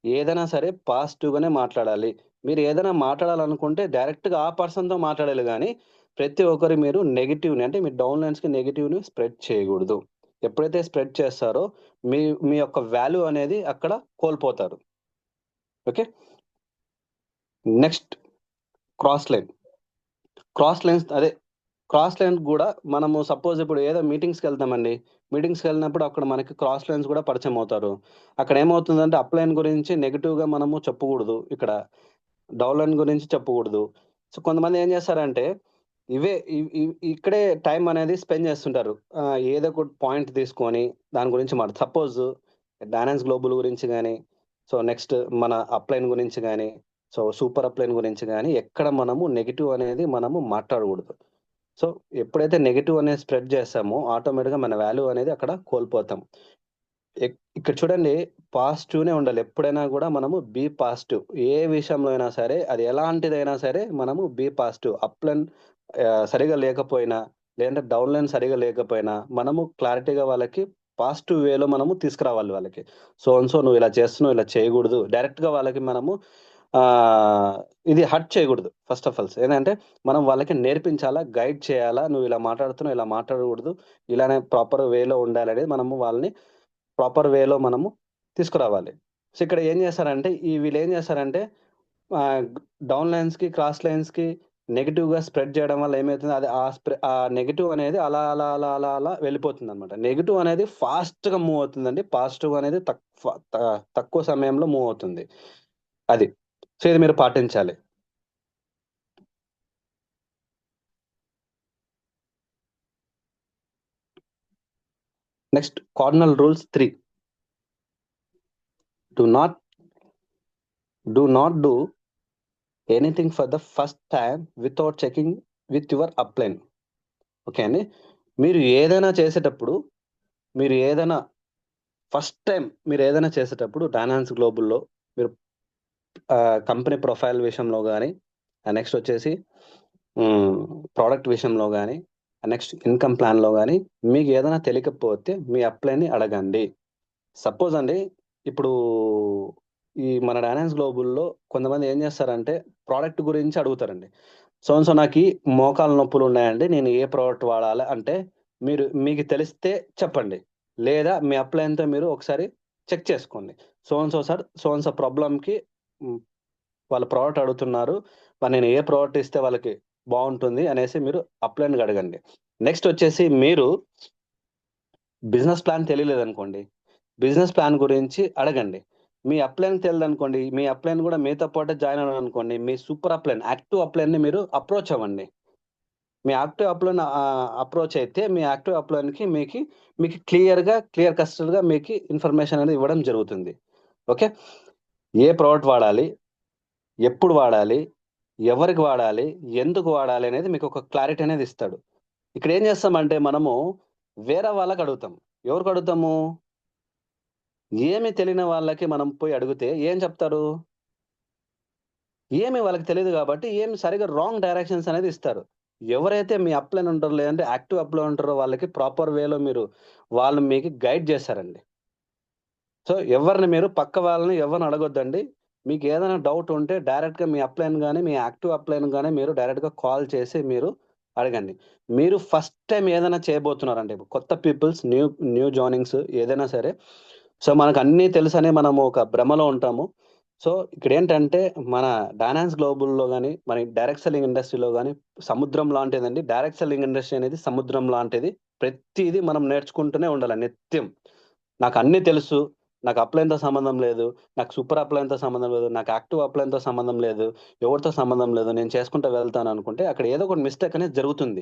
D: ఏదైనా సరే పాజిటివ్గానే మాట్లాడాలి. మీరు ఏదైనా మాట్లాడాలనుకుంటే డైరెక్ట్గా ఆ పర్సన్తో మాట్లాడాలి, కానీ ప్రతి ఒక్కరి మీరు నెగిటివ్ని అంటే మీ డౌన్ లైన్స్కి నెగిటివ్ని స్ప్రెడ్ చేయకూడదు. ఎప్పుడైతే స్ప్రెడ్ చేస్తారో మీ మీ యొక్క వాల్యూ అనేది అక్కడ కోల్పోతారు. ఓకే, నెక్స్ట్ క్రాస్ లైన్స్ కూడా మనము సపోజ్ ఇప్పుడు ఏదో మీటింగ్స్కి వెళ్తామండి. మీటింగ్స్కి వెళ్ళినప్పుడు అక్కడ మనకి క్రాస్ లైన్స్ కూడా పరిచయం అవుతారు. అక్కడ ఏమవుతుందంటే అప్లైన్ గురించి నెగిటివ్గా మనము చెప్పకూడదు, ఇక్కడ డౌన్ లైన్ గురించి చెప్పకూడదు. సో కొంతమంది ఏం చేస్తారంటే ఇక్కడే టైం అనేది స్పెండ్ చేస్తుంటారు. ఏదో ఒక పాయింట్ తీసుకొని దాని గురించి సపోజ్ డైనాన్స్ గ్లోబల్ గురించి కానీ, సో నెక్స్ట్ మన అప్లైన్ గురించి కానీ, సో సూపర్ అప్లైన్ గురించి కానీ ఎక్కడ మనము నెగిటివ్ అనేది మనము మాట్లాడకూడదు. సో ఎప్పుడైతే నెగిటివ్ అనేది స్ప్రెడ్ చేస్తామో ఆటోమేటిక్గా మన వాల్యూ అనేది అక్కడ కోల్పోతాం. ఇక్కడ చూడండి, పాజిటివ్నే ఉండాలి ఎప్పుడైనా కూడా. మనము బీ పాజిటివ్, ఏ విషయంలో అయినా సరే, అది ఎలాంటిదైనా సరే మనము బీ పాజిటివ్. అప్లైన్ సరిగా లేకపోయినా, లేదంటే డౌన్ లైన్ సరిగా లేకపోయినా మనము క్లారిటీగా వాళ్ళకి పాజిటివ్ వేలో మనము తీసుకురావాలి వాళ్ళకి. సో నువ్వు ఇలా చేస్తున్నావు, ఇలా చేయకూడదు. డైరెక్ట్గా వాళ్ళకి మనము ఇది హర్ట్ చేయకూడదు. ఫస్ట్ ఆఫ్ ఆల్ ఏంటంటే మనం వాళ్ళకి నేర్పించాలా, గైడ్ చేయాలా, నువ్వు ఇలా మాట్లాడుతున్నావు, ఇలా మాట్లాడకూడదు, ఇలానే ప్రాపర్ వేలో ఉండాలి అనేది మనము వాళ్ళని ప్రాపర్ వేలో మనము తీసుకురావాలి. సో ఇక్కడ ఏం చేస్తారంటే వీళ్ళు ఏం చేస్తారంటే డౌన్ లైన్స్కి క్రాస్ లైన్స్కి నెగిటివ్గా స్ప్రెడ్ చేయడం వల్ల ఏమవుతుంది, అది ఆ నెగిటివ్ అనేది అలా అలా అలా అలా అలా వెళ్ళిపోతుంది అనమాట. నెగిటివ్ అనేది ఫాస్ట్గా మూవ్ అవుతుందండి, పాజిటివ్ అనేది తక్కువ సమయంలో మూవ్ అవుతుంది. అది సో ఇది మీరు పాటించాలి. Next cardinal rules 3. Do not do anything for the first time without checking with your upline. Okay అండి, మీరు ఏదైనా చేసేటప్పుడు ఫస్ట్ టైం మీరు ఏదైనా చేసేటప్పుడు డైనాన్స్ గ్లోబల్లో మీరు కంపెనీ ప్రొఫైల్ విషయంలో కానీ, నెక్స్ట్ వచ్చేసి ప్రోడక్ట్ విషయంలో కానీ, నెక్స్ట్ ఇన్కమ్ ప్లాన్లో కానీ మీకు ఏదైనా తెలియకపోతే మీ అప్లైని అడగండి. సపోజ్ అండి, ఇప్పుడు ఈ మన డైనాన్స్ గ్లోబల్లో కొంతమంది ఏం చేస్తారంటే ప్రోడక్ట్ గురించి అడుగుతారండి. సో నాకు మోకాల నొప్పులు ఉన్నాయండి, నేను ఏ ప్రోడక్ట్ వాడాలి అంటే మీకు తెలిస్తే చెప్పండి, లేదా మీ అప్లైన్తో మీరు ఒకసారి చెక్ చేసుకోండి. సో ప్రాబ్లంకి వాళ్ళ ప్రోడక్ట్ అడుగుతున్నారు, మరి నేను ఏ ప్రోడక్ట్ ఇస్తే వాళ్ళకి బాగుంటుంది అనేసి మీరు అప్లైన్కి అడగండి. నెక్స్ట్ వచ్చేసి మీరు బిజినెస్ ప్లాన్ తెలియలేదు అనుకోండి, బిజినెస్ ప్లాన్ గురించి అడగండి. మీ అప్లైన్ తెలియదు అనుకోండి, మీ అప్లైన్ కూడా మీతో పాటు జాయిన్ అవ్వాలి అనుకోండి, మీ సూపర్ అప్లైన్ యాక్టివ్ అప్లైన్ని మీరు అప్రోచ్ అవ్వండి. మీ యాక్టివ్ అప్లైన్ అప్రోచ్ అయితే మీ యాక్టివ్ అప్లైన్కి మీకు క్లియర్ కస్టర్గా మీకు ఇన్ఫర్మేషన్ అనేది ఇవ్వడం జరుగుతుంది. ఓకే, ఏ ప్రోడక్ట్ వాడాలి, ఎప్పుడు వాడాలి, ఎవరికి వాడాలి, ఎందుకు వాడాలి అనేది మీకు ఒక క్లారిటీ అనేది ఇస్తాడు. ఇక్కడ ఏం చేస్తామంటే మనము వేరే వాళ్ళకి అడుగుతాం. ఎవరికి అడుగుతాము? ఏమి తెలియని వాళ్ళకి మనం పోయి అడిగితే ఏం చెప్తారు? ఏమి వాళ్ళకి తెలియదు కాబట్టి ఏమి సరిగా రాంగ్ డైరెక్షన్స్ అనేది ఇస్తారు. ఎవరైతే మీ అప్లైన్ ఉంటారో, లేదంటే యాక్టివ్ అప్లైన్ ఉంటారో వాళ్ళకి ప్రాపర్ వేలో వాళ్ళు మీకు గైడ్ చేస్తారండి. సో మీరు పక్క వాళ్ళని ఎవరిని అడగొద్దండి. మీకు ఏదైనా డౌట్ ఉంటే డైరెక్ట్గా మీ అప్లైన్ కానీ, మీ యాక్టివ్ అప్లైన్ కానీ మీరు డైరెక్ట్గా కాల్ చేసి మీరు అడగండి. మీరు ఫస్ట్ టైం ఏదైనా చేయబోతున్నారంటే కొత్త పీపుల్స్, న్యూ జాయినింగ్స్ ఏదైనా సరే. సో, మనకు అన్నీ తెలుసని మనము ఒక భ్రమలో ఉంటాము. సో, ఇక్కడేంటంటే మన డైనాన్స్ గ్లోబల్‌లో గాని, మన డైరెక్ట్ సెల్లింగ్ ఇండస్ట్రీలో గాని సముద్రం లాంటిదండి. డైరెక్ట్ సెల్లింగ్ ఇండస్ట్రీ అనేది సముద్రం లాంటిది. ప్రతీది మనం నేర్చుకుంటూనే ఉండాలి నిత్యం. నాకు అన్నీ తెలుసు. నాకు అప్‌లైన్‌తో సంబంధం లేదు. నాకు సూపర్ అప్‌లైన్‌తో సంబంధం లేదు. నాకు యాక్టివ్ అప్‌లైన్‌తో సంబంధం లేదు. ఎవరితో సంబంధం లేదు. నేను చేసుకుంటూ వెళ్తాననుకుంటే అక్కడ ఏదో ఒకటి మిస్టేక్ అనేది జరుగుతుంది.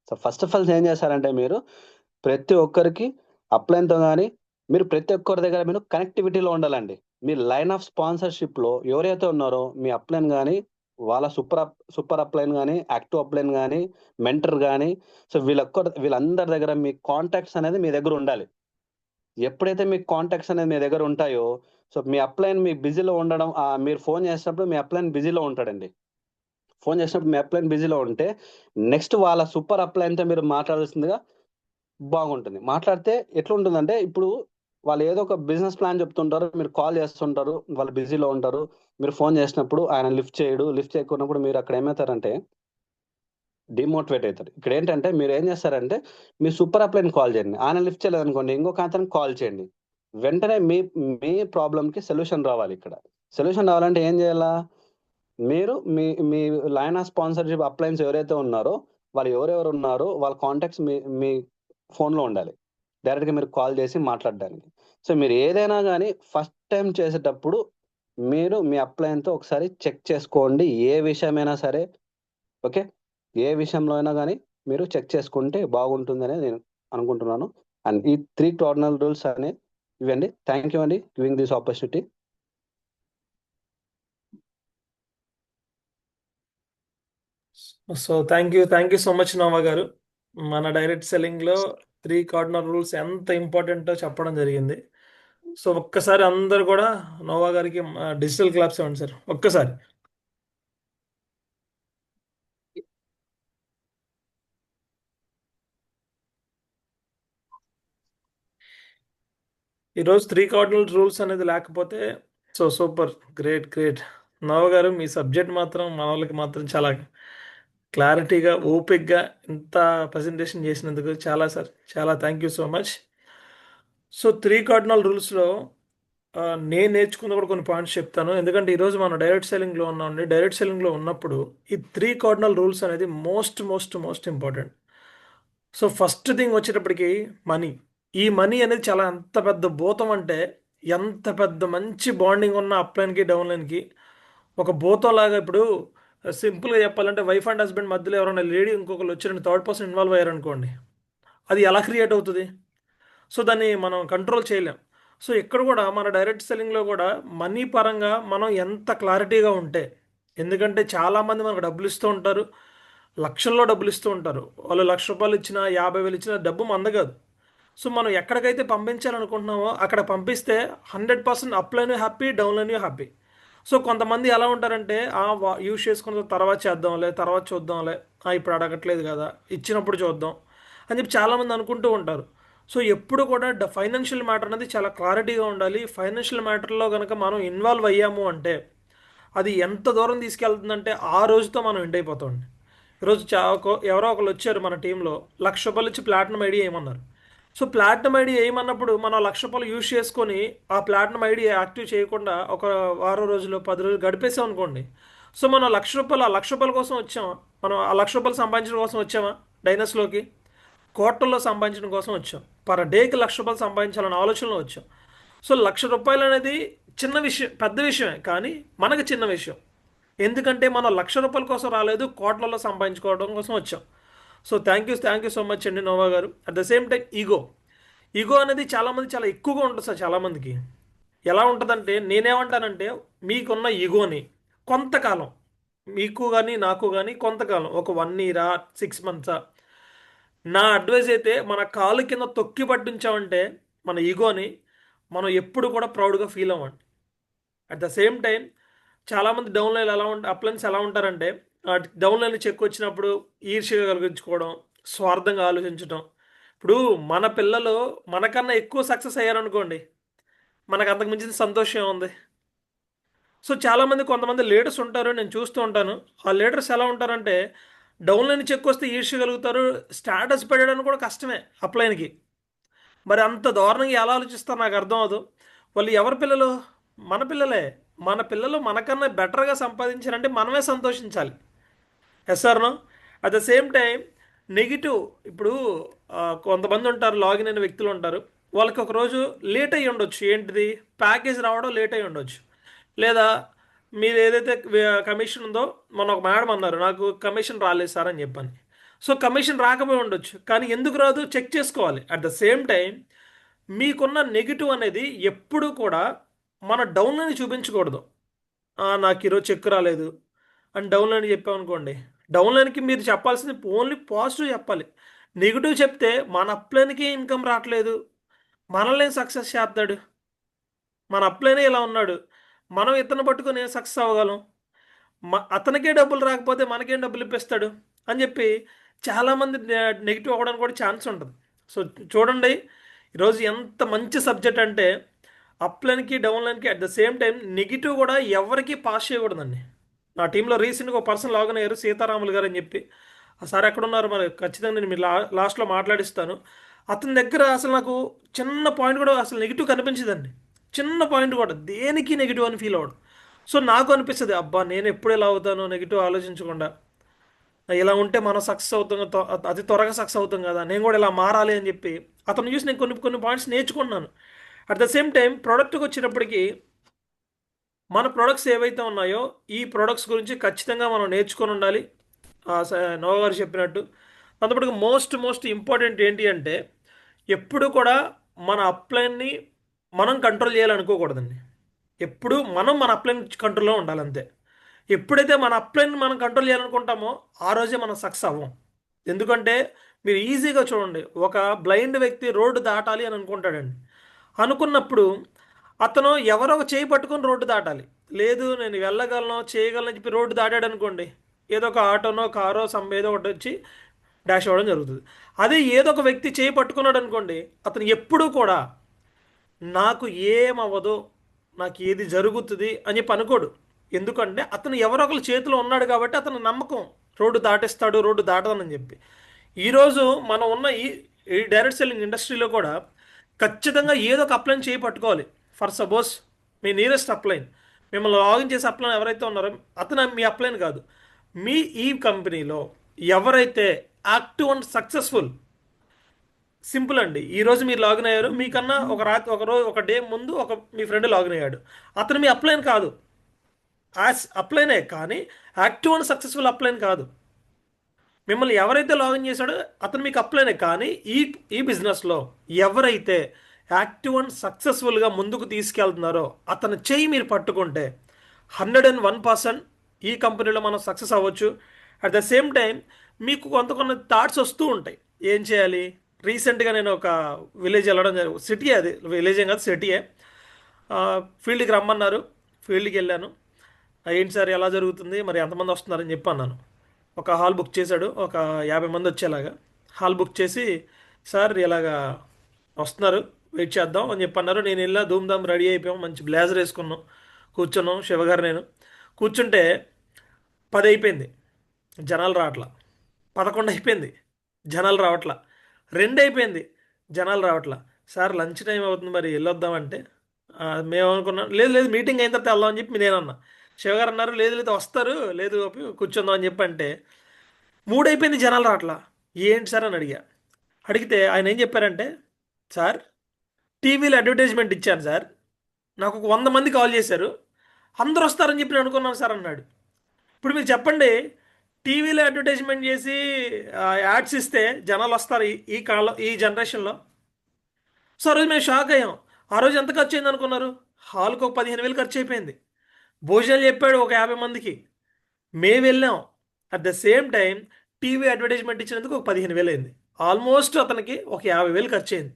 D: సో, ఫస్ట్ ఆఫ్ ఆల్ ఏం చేశారంటే మీరు ప్రతి ఒక్కరికి అప్‌లైన్‌తో గాని, మీరు ప్రతి ఒక్కరి దగ్గర మీరు కనెక్టివిటీలో ఉండాలండి. మీ లైన్ ఆఫ్ స్పాన్సర్‌షిప్‌లో ఎవరైతే ఉన్నారో మీ అప్‌లైన్ గాని, వాళ్ళ సూపర్ అప్‌లైన్ గాని, యాక్టివ్ అప్‌లైన్ గాని, మెంటర్ గాని, సో, వీళ్ళందరి దగ్గర మీ కాంటాక్ట్స్ అనేది మీ దగ్గర ఉండాలి. ఎప్పుడైతే మీ కాంటాక్ట్స్ అనేది మీ దగ్గర ఉంటాయో, సో, మీ అప్‌లైన్ మీ బిజీలో ఉండడం మీరు ఫోను చేసినప్పుడు మీ అప్‌లైన్ బిజీలో ఉంటాడండి. ఫోను చేసినప్పుడు మీ అప్‌లైన్ బిజీలో ఉంటే, నెక్స్ట్ వాళ్ళ సూపర్ అప్‌లైన్‌తో మీరు మాట్లాడాల్సిందిగా బాగుంటుంది. మాట్లాడితే ఎట్లుంటుందంటే, ఇప్పుడు వాళ్ళు ఏదో ఒక బిజినెస్ ప్లాన్ చెప్తుంటారు. మీరు కాల్ చేస్తుంటారు. వాళ్ళు బిజీలో ఉంటారు. మీరు ఫోను చేసినప్పుడు ఆయన లిఫ్ట్ చేయడు. లిఫ్ట్ చేయకున్నప్పుడు మీరు అక్కడ ఏమైతారంటే డీమోటివేట్ అయితారు. ఇక్కడేంటంటే మీరేం చేస్తారంటే, మీ సూపర్ అప్లైన్‌కి కాల్ చేయండి. ఆయన లిఫ్ట్ చేయలేదనుకోండి, ఇంకొక అతనికి కాల్ చేయండి. వెంటనే మీ ప్రాబ్లమ్‌కి సొల్యూషన్ రావాలిక్కడ. సొల్యూషన్ రావాలంటే ఏం చేయాలా? మీరు మీ మీ లైన్ ఆఫ్ స్పాన్సర్‌షిప్ అప్లయన్స్ ఎవరైతే ఉన్నారో, వాళ్ళు ఎవరెవరు ఉన్నారో వాళ్ళ కాంటాక్ట్స్ మీ మీ ఫోన్‌లో ఉండాలి. డైరెక్ట్‌గా మీరు కాల్ చేసి మాట్లాడడానికి. సో, మీరు ఏదైనా గాని ఫస్ట్ టైమ్ చేసేటప్పుడు మీరు మీ అప్లయన్‌తో ఒకసారి చెక్ చేసుకోండి. ఏ విషయమైనా సరే ఓకే. ఏ విషయంలో అయినా గాని మీరు చెక్ చేసుకుంటే బాగుంటుందనే నేను అనుకుంటున్నాను. అండ్ ఈ 3 కార్డినల్ రూల్స్ ఇవండి. థాంక్ యూ అండి giving this opportunity.
B: So thank you so much Noah గారు. మన డైరెక్ట్ సెల్లింగ్లో 3 కార్డినల్ రూల్స్ ఎంత ఇంపార్టెంటో చెప్పడం జరిగింది. సో ఒక్కసారి అందరూ కూడా నోవా గారికి డిజిటల్ క్లాప్స్ ఇవ్వండి సార్ ఒక్కసారి. ఈరోజు 3 కార్డినల్ రూల్స్ అనేది లేకపోతే సో సూపర్ గ్రేట్ నోవా గారు మీ సబ్జెక్ట్ మాత్రం మన వాళ్ళకి మాత్రం చాలా క్లారిటీగా ఓపిక్గా ఇంత ప్రజెంటేషన్ చేసినందుకు చాలా సార్ చాలా thank you so much. So 3 cardinal రూల్స్లో నేను నేర్చుకున్న కూడా కొన్ని పాయింట్స్ చెప్తాను. ఎందుకంటే ఈరోజు మనం డైరెక్ట్ సెల్లింగ్లో ఉన్నామండి. డైరెక్ట్ సెల్లింగ్లో ఉన్నప్పుడు ఈ 3 కార్డినల్ రూల్స్ అనేది most important. So first thing వచ్చేటప్పటికి మనీ. ఈ మనీ అనేది చాలా ఎంత పెద్ద భూతం అంటే ఎంత పెద్ద మంచి బాండింగ్ ఉన్న అప్లైన్కి డౌన్లైన్కి ఒక భూతంలాగా ఇప్పుడు సింపుల్గా చెప్పాలంటే వైఫ్ అండ్ హస్బెండ్ మధ్యలో ఎవరైనా లేడీ ఇంకొకరు వచ్చి థర్డ్ పర్సన్ ఇన్వాల్వ్ అయ్యారనుకోండి, అది ఎలా క్రియేట్ అవుతుంది? సో దాన్ని మనం కంట్రోల్ చేయలేం. సో ఇక్కడ కూడా మన డైరెక్ట్ సెల్లింగ్లో కూడా మనీ పరంగా మనం ఎంత క్లారిటీగా ఉంటే, ఎందుకంటే చాలామంది మనకు డబ్బులు ఇస్తూ ఉంటారు, లక్షల్లో డబ్బులు ఇస్తూ ఉంటారు. వాళ్ళు ₹1,00,000 ఇచ్చినా 50,000 ఇచ్చినా డబ్బు మంద కాదు. సో మనం ఎక్కడికైతే పంపించాలనుకుంటున్నామో అక్కడ పంపిస్తే 100% upline happy, downline happy. So కొంతమంది ఎలా ఉంటారంటే యూజ్ చేసుకున్న తర్వాత చేద్దాంలే, తర్వాత చూద్దాంలే, ఇప్పుడు అడగట్లేదు కదా, ఇచ్చినప్పుడు చూద్దాం అని చెప్పి చాలామంది అనుకుంటూ ఉంటారు. సో ఎప్పుడు కూడా ఫైనాన్షియల్ మ్యాటర్ అనేది చాలా క్లారిటీగా ఉండాలి. ఫైనాన్షియల్ మ్యాటర్లో కనుక మనం ఇన్వాల్వ్ అయ్యాము అంటే అది ఎంత దూరం తీసుకెళ్తుందంటే ఆ రోజుతో మనం ఎండ్ అయిపోతాం. ఈరోజు ఎవరో ఒకరు వచ్చారు మన టీంలో ₹1,00,000 ఇచ్చి ప్లాటినం ఐడి ఏమన్నారు. సో ప్లాటినం ఐడి ఏమన్నప్పుడు మనం ₹1,00,000 యూజ్ చేసుకొని ఆ ప్లాటినం ఐడి యాక్టివ్ చేయకుండా ఒక వారం రోజులు 10 రోజులు గడిపేసాం అనుకోండి. సో మనం ₹1,00,000 ఆ ₹1,00,000 కోసం వచ్చామా? మనం ఆ ₹1,00,000 సంపాదించడం కోసం వచ్చామా డైనస్లోకి? కోట్లలో సంపాదించడం కోసం వచ్చాం. పర్ డేకి ₹1,00,000 సంపాదించాలన్న ఆలోచనలో వచ్చాం. సో ₹1,00,000 అనేది చిన్న విషయం, పెద్ద విషయమే కానీ మనకు చిన్న విషయం. ఎందుకంటే మనం ₹1,00,000 కోసం రాలేదు, కోట్లలో సంపాదించుకోవడం కోసం వచ్చాం. So thank you so much అండి నోవా గారు. At the same time ego అనేది చాలామంది చాలా ఎక్కువగా ఉంటుంది సార్. చాలామందికి ఎలా ఉంటుందంటే నేనేమంటానంటే మీకున్న ఈగోని కొంతకాలం మీకు కానీ నాకు కానీ కొంతకాలం ఒక 1 ఇయరా 6 మంత్సా నా అడ్వైజ్ అయితే మన కాలు కింద తొక్కి పట్టించామంటే మన ఈగోని మనం ఎప్పుడు కూడా ప్రౌడ్గా ఫీల్ అవ్వండి. అట్ ద సేమ్ టైం చాలామంది డౌన్లైన్ ఎలా అప్లయన్స్ ఎలా ఉంటారంటే డౌన్లైన్ చెక్ వచ్చినప్పుడు ఈర్ష్య కలిగించుకోవడం, స్వార్థంగా ఆలోచించడం. ఇప్పుడు మన పిల్లలు మనకన్నా ఎక్కువ సక్సెస్ అయ్యారనుకోండి, మనకు అంతకు మించిన సంతోషం ఉంది. సో చాలామంది కొంతమంది లీడర్స్ ఉంటారు, నేను చూస్తూ ఉంటాను. ఆ లీడర్స్ ఎలా ఉంటారంటే డౌన్లైన్ చెక్ వస్తే ఈడ్చగలుగుతారు, స్టేటస్ పెట్టడానికి కూడా కష్టమే అప్లైన్కి. మరి అంత దారుణంగా ఎలా ఆలోచిస్తారో నాకు అర్థం అవ్వదు. వాళ్ళు ఎవరి పిల్లలు? మన పిల్లలే. మన పిల్లలు మనకన్నా బెటర్గా సంపాదించారంటే మనమే సంతోషించాలి. Yes or no? At the same time negative, ఇప్పుడు కొంతమంది ఉంటారు, లాగిన్ అయిన వ్యక్తులు ఉంటారు, వాళ్ళకి ఒకరోజు లేట్ అయ్యి ఉండొచ్చు. ఏంటిది? ప్యాకేజ్ రావడం లేట్ అయ్యి ఉండొచ్చు. లేదా మీది ఏదైతే కమిషన్ ఉందో, మొన్న ఒక మేడం అన్నారు నాకు కమిషన్ రాలేదు సార్ అని చెప్పని. సో కమిషన్ రాకపోయి ఉండొచ్చు, కానీ ఎందుకు రాదు చెక్ చేసుకోవాలి. అట్ ద సేమ్ టైం మీకున్న నెగిటివ్ అనేది ఎప్పుడు కూడా మన డౌన్లైన్ చూపించకూడదు. నాకు ఈరోజు చెక్ రాలేదు అని డౌన్లైన్ చెప్పామనుకోండి, డౌన్లైన్కి మీరు చెప్పాల్సింది ఓన్లీ పాజిటివ్ చెప్పాలి. నెగిటివ్ చెప్తే మన అప్లైన్కి ఇన్కమ్ రావట్లేదు, మనల్ని సక్సెస్ చేస్తాడు, మన అప్లైనే ఇలా ఉన్నాడు, మనం ఇతను పట్టుకొని సక్సెస్ అవ్వగలం, అతనికే డబ్బులు రాకపోతే మనకేం డబ్బులు ఇప్పిస్తాడు అని చెప్పి చాలామంది నెగిటివ్ అవ్వడానికి కూడా ఛాన్స్ ఉంటుంది. సో చూడండి, ఈరోజు ఎంత మంచి సబ్జెక్ట్ అంటే అప్లైన్కి డౌన్లైన్కి at the same time negative కూడా ఎవరికి పాస్ చేయకూడదండి. నా టీంలో రీసెంట్గా ఒక పర్సన్ లాగిన్ అయ్యారు, సీతారాములు గారు అని చెప్పి. ఆ సార్ ఎక్కడున్నారు మరి ఖచ్చితంగా నేను మీరు లాస్ట్లో మాట్లాడిస్తాను. అతని దగ్గర అసలు నాకు చిన్న పాయింట్ కూడా అసలు నెగిటివ్ కనిపించదండి. చిన్న పాయింట్ కూడా దేనికి నెగిటివ్ అని ఫీల్ అవ్వడు. సో నాకు అనిపిస్తుంది, అబ్బా నేను ఎప్పుడు ఇలా అవుతాను నెగిటివ్ ఆలోచించకుండా, ఇలా ఉంటే మనం సక్సెస్ అవుతాం, అతి త్వరగా సక్సెస్ అవుతాం కదా, నేను కూడా ఇలా మారాలి అని చెప్పి అతను చూసి నేను కొన్ని కొన్ని పాయింట్స్ నేర్చుకున్నాను. అట్ ద సేమ్ టైం ప్రోడక్ట్కి వచ్చేటప్పటికి మన ప్రొడక్ట్స్ ఏవైతే ఉన్నాయో ఈ ప్రొడక్ట్స్ గురించి ఖచ్చితంగా మనం నేర్చుకొని ఉండాలి. నోవా గారు చెప్పినట్టు అంతప్పటికి మోస్ట్ ఇంపార్టెంట్ ఏంటి అంటే ఎప్పుడు కూడా మన అప్లైన్ని మనం కంట్రోల్ చేయాలనుకోకూడదండి. ఎప్పుడు మనం మన అప్లైన్ కంట్రోల్లో ఉండాలి అంతే. ఎప్పుడైతే మన అప్లైన్ మనం కంట్రోల్ చేయాలనుకుంటామో ఆ రోజే మనం సక్సెస్ అవ్వం. ఎందుకంటే మీరు ఈజీగా చూడండి, ఒక బ్లైండ్ వ్యక్తి రోడ్డు దాటాలి అని అనుకుంటాడండి. అనుకున్నప్పుడు అతను ఎవరో ఒక చేయి పట్టుకొని రోడ్డు దాటాలి. లేదు నేను వెళ్ళగలను చేయగలను అని చెప్పి రోడ్డు దాటాడు అనుకోండి, ఏదో ఒక ఆటోనో కారో ఏదో ఒకటి వచ్చి డాష్ అవ్వడం జరుగుతుంది. అదే ఏదో ఒక వ్యక్తి చేయి పట్టుకున్నాడు అనుకోండి, అతను ఎప్పుడూ కూడా నాకు ఏమవ్వదు, నాకు ఏది జరుగుతుంది అని చెప్పి అనుకోడు. ఎందుకంటే అతను ఎవరో ఒకరి చేతిలో ఉన్నాడు కాబట్టి అతను నమ్మకం రోడ్డు దాటేస్తాడు, రోడ్డు దాటదని చెప్పి. ఈరోజు మనం ఉన్న ఈ డైరెక్ట్ సెల్లింగ్ ఇండస్ట్రీలో కూడా ఖచ్చితంగా ఏదో ఒక అప్లైన్ చేయి పట్టుకోవాలి. For suppose me nearest upline, మిమ్మల్ని లాగిన్ చేసే అప్లైన్ ఎవరైతే ఉన్నారో అతను మీ అప్లైన్ కాదు. మీ ఈ కంపెనీలో ఎవరైతే యాక్టివ్ అండ్ సక్సెస్ఫుల్, సింపుల్ అండి, ఈరోజు మీరు లాగిన్ అయ్యారు, మీకన్నా ఒక డే ముందు మీ ఫ్రెండ్ లాగిన్ అయ్యాడు, అతను మీ అప్లైన్ కాదు, అప్లైనే కానీ యాక్టివ్ అండ్ సక్సెస్ఫుల్ అప్లైన్ కాదు. మిమ్మల్ని ఎవరైతే లాగిన్ చేశాడో అతను మీకు అప్లైనే, కానీ ఈ బిజినెస్లో ఎవరైతే యాక్టివ్ అండ్ సక్సెస్ఫుల్గా ముందుకు తీసుకెళ్తున్నారో అతను చెయ్యి మీరు పట్టుకుంటే 101% ఈ కంపెనీలో మనం సక్సెస్ అవ్వచ్చు. అట్ ద సేమ్ టైం మీకు కొన్ని థాట్స్ వస్తూ ఉంటాయి, ఏం చేయాలి. రీసెంట్గా నేను ఒక విలేజ్ వెళ్ళడం సిటీ, అది విలేజ్ ఏం కాదు సిటీయే, ఫీల్డ్కి రమ్మన్నారు, ఫీల్డ్కి వెళ్ళాను. ఏంటి సార్ ఎలా జరుగుతుంది, మరి ఎంతమంది వస్తున్నారని చెప్పి అన్నాను. ఒక హాల్ బుక్ చేశాడు, ఒక 50 మంది వచ్చేలాగా హాల్ బుక్ చేసి, సార్ ఇలాగా వస్తున్నారు వెయిట్ చేద్దాం అని చెప్పి అన్నారు. నేను వెళ్ళా, ధూమ్ధామ్ రెడీ అయిపోయాం, మంచి బ్లేజర్ వేసుకున్నాం, కూర్చున్నాం, శివగారు నేను కూర్చుంటే 10 అయిపోయింది, జనాలు రావట్లా. 11 అయిపోయింది, జనాలు రావట్లా. 2 అయిపోయింది, జనాలు రావట్లా. సార్ లంచ్ టైం అవుతుంది, మరి వెళ్ళొద్దామంటే మేము అనుకున్నాం, లేదు మీటింగ్ అయిన తర్వాత వెళ్దాం అని చెప్పి నేనన్నా. శివగారు అన్నారు, లేదు వస్తారు, లేదు కూర్చుందాం అని చెప్పి అంటే 3 అయిపోయింది, జనాలు రావట్లా. ఏంటి సార్ అని అడిగితే ఆయన ఏం చెప్పారంటే, సార్ టీవీలో అడ్వర్టైజ్మెంట్ ఇచ్చాను సార్, నాకు ఒక 100 మంది కాల్ చేశారు, అందరూ వస్తారని చెప్పి నేను అనుకున్నాను సార్ అన్నాడు. ఇప్పుడు మీరు చెప్పండి, టీవీలో అడ్వర్టైజ్మెంట్ చేసి యాడ్స్ ఇస్తే జనాలు వస్తారు ఈ జనరేషన్లో? సో ఆ రోజు మేము షాక్ అయ్యాం. ఆ రోజు ఎంత ఖర్చు అయింది అనుకున్నారు? హాల్కి ఒక 15,000 ఖర్చు అయిపోయింది. భోజనాలు చెప్పాడు ఒక 50 మందికి, మేము వెళ్ళాం. At the same time TV advertisement ఇచ్చినందుకు ఒక 15,000 అయింది. ఆల్మోస్ట్ అతనికి ఒక 50,000 ఖర్చు అయింది.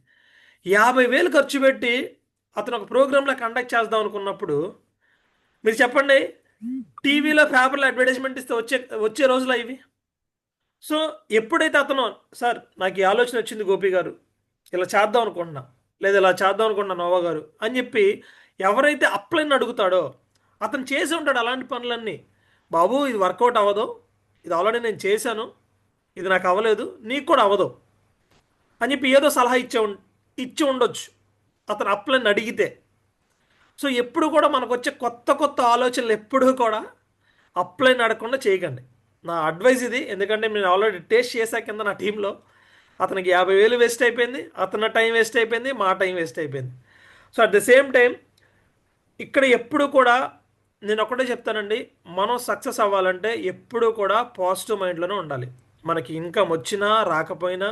B: 50,000 ఖర్చు పెట్టి అతను ఒక ప్రోగ్రాంలో కండక్ట్ చేద్దాం అనుకున్నప్పుడు మీరు చెప్పండి, టీవీలో పేపర్లో అడ్వర్టైజ్మెంట్ ఇస్తే వచ్చే రోజులు ఇవి. సో ఎప్పుడైతే అతను, సార్ నాకు ఈ ఆలోచన వచ్చింది గోపి గారు, ఇలా చేద్దాం అనుకుంటున్నా, లేదా ఇలా చేద్దాం అనుకుంటున్నా నోవా గారు అని చెప్పి ఎవరైతే అప్లైన్ అడుగుతాడో అతను చేసి ఉంటాడు అలాంటి పనులన్నీ. బాబు ఇది వర్కౌట్ అవ్వదు, ఇది ఆల్రెడీ నేను చేశాను, ఇది నాకు అవ్వలేదు, నీకు కూడా అవ్వదు అని చెప్పి ఏదో సలహా ఇచ్చి ఉండొచ్చు అతను అప్లైన్ అడిగితే. సో ఎప్పుడు కూడా మనకు వచ్చే కొత్త కొత్త ఆలోచనలు ఎప్పుడూ కూడా అప్లైన్ అడగకుండా చేయకండి. నా అడ్వైస్ ఇది. ఎందుకంటే నేను ఆల్రెడీ టేస్ట్ చేశా కింద నా టీంలో. అతనికి 50,000 వేస్ట్ అయిపోయింది, అతని టైం వేస్ట్ అయిపోయింది, మా టైం వేస్ట్ అయిపోయింది. So at the same time ఇక్కడ ఎప్పుడు కూడా నేను ఒకటే చెప్తానండి, మనం సక్సెస్ అవ్వాలంటే ఎప్పుడు కూడా పాజిటివ్ మైండ్లోనే ఉండాలి. మనకి ఇన్కమ్ వచ్చినా రాకపోయినా,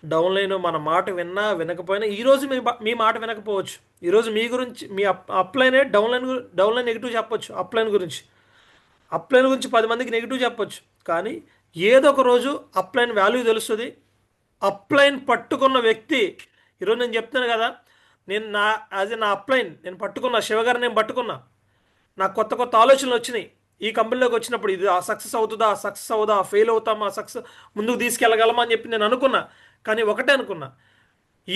B: డౌన్లైన్ మన మాట విన్నా వినకపోయినా, ఈరోజు మీ మాట వినకపోవచ్చు, ఈరోజు మీ గురించి మీ అప్లైనే డౌన్లైన్ నెగిటివ్ చెప్పొచ్చు, అప్లైన్ గురించి 10 మందికి నెగిటివ్ చెప్పొచ్చు. కానీ ఏదో ఒక రోజు అప్లైన్ వాల్యూ తెలుస్తుంది. అప్లైన్ పట్టుకున్న వ్యక్తి, ఈరోజు నేను చెప్తాను కదా, నేను నా అప్లైన్ నేను పట్టుకున్నా, శివగారిని నేను పట్టుకున్నా, నాకు కొత్త కొత్త ఆలోచనలు వచ్చినాయి. ఈ కంపెనీలోకి వచ్చినప్పుడు ఇది సక్సెస్ అవుతుందా, సక్సెస్ అవుదా, ఫెయిల్ అవుతామా, సక్సెస్ ముందుకు తీసుకెళ్ళగలమా అని చెప్పి నేను అనుకున్నా. కానీ ఒకటే అనుకున్నా,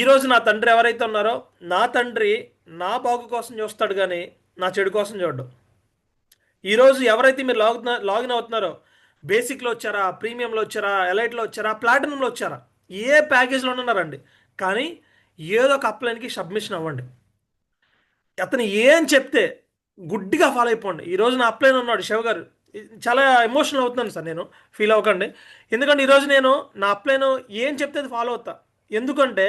B: ఈరోజు నా తండ్రి ఎవరైతే ఉన్నారో, నా తండ్రి నా బాగు కోసం చూస్తాడు కానీ నా చెడు కోసం చూడడు. ఈరోజు ఎవరైతే మీరు లాగిన్ అవుతున్నారో, బేసిక్లో వచ్చారా, ప్రీమియంలో వచ్చారా, ఎలైట్లో వచ్చారా, ప్లాటినంలో వచ్చారా, ఏ ప్యాకేజ్లో ఉన్నారండి, కానీ ఏదో ఒక అప్లైన్కి సబ్మిషన్ అవ్వండి. అతను ఏం చెప్తే గుడ్డిగా ఫాలో అయిపోండి. ఈరోజు నా అప్లైన్ ఉన్నాడు శివ గారు, చాలా ఎమోషనల్ అవుతున్నాను సార్, నేను ఫీల్ అవ్వకండి. ఎందుకంటే ఈరోజు నేను నా అప్లైన్ ఏం చెప్తే అది ఫాలో అవుతా. ఎందుకంటే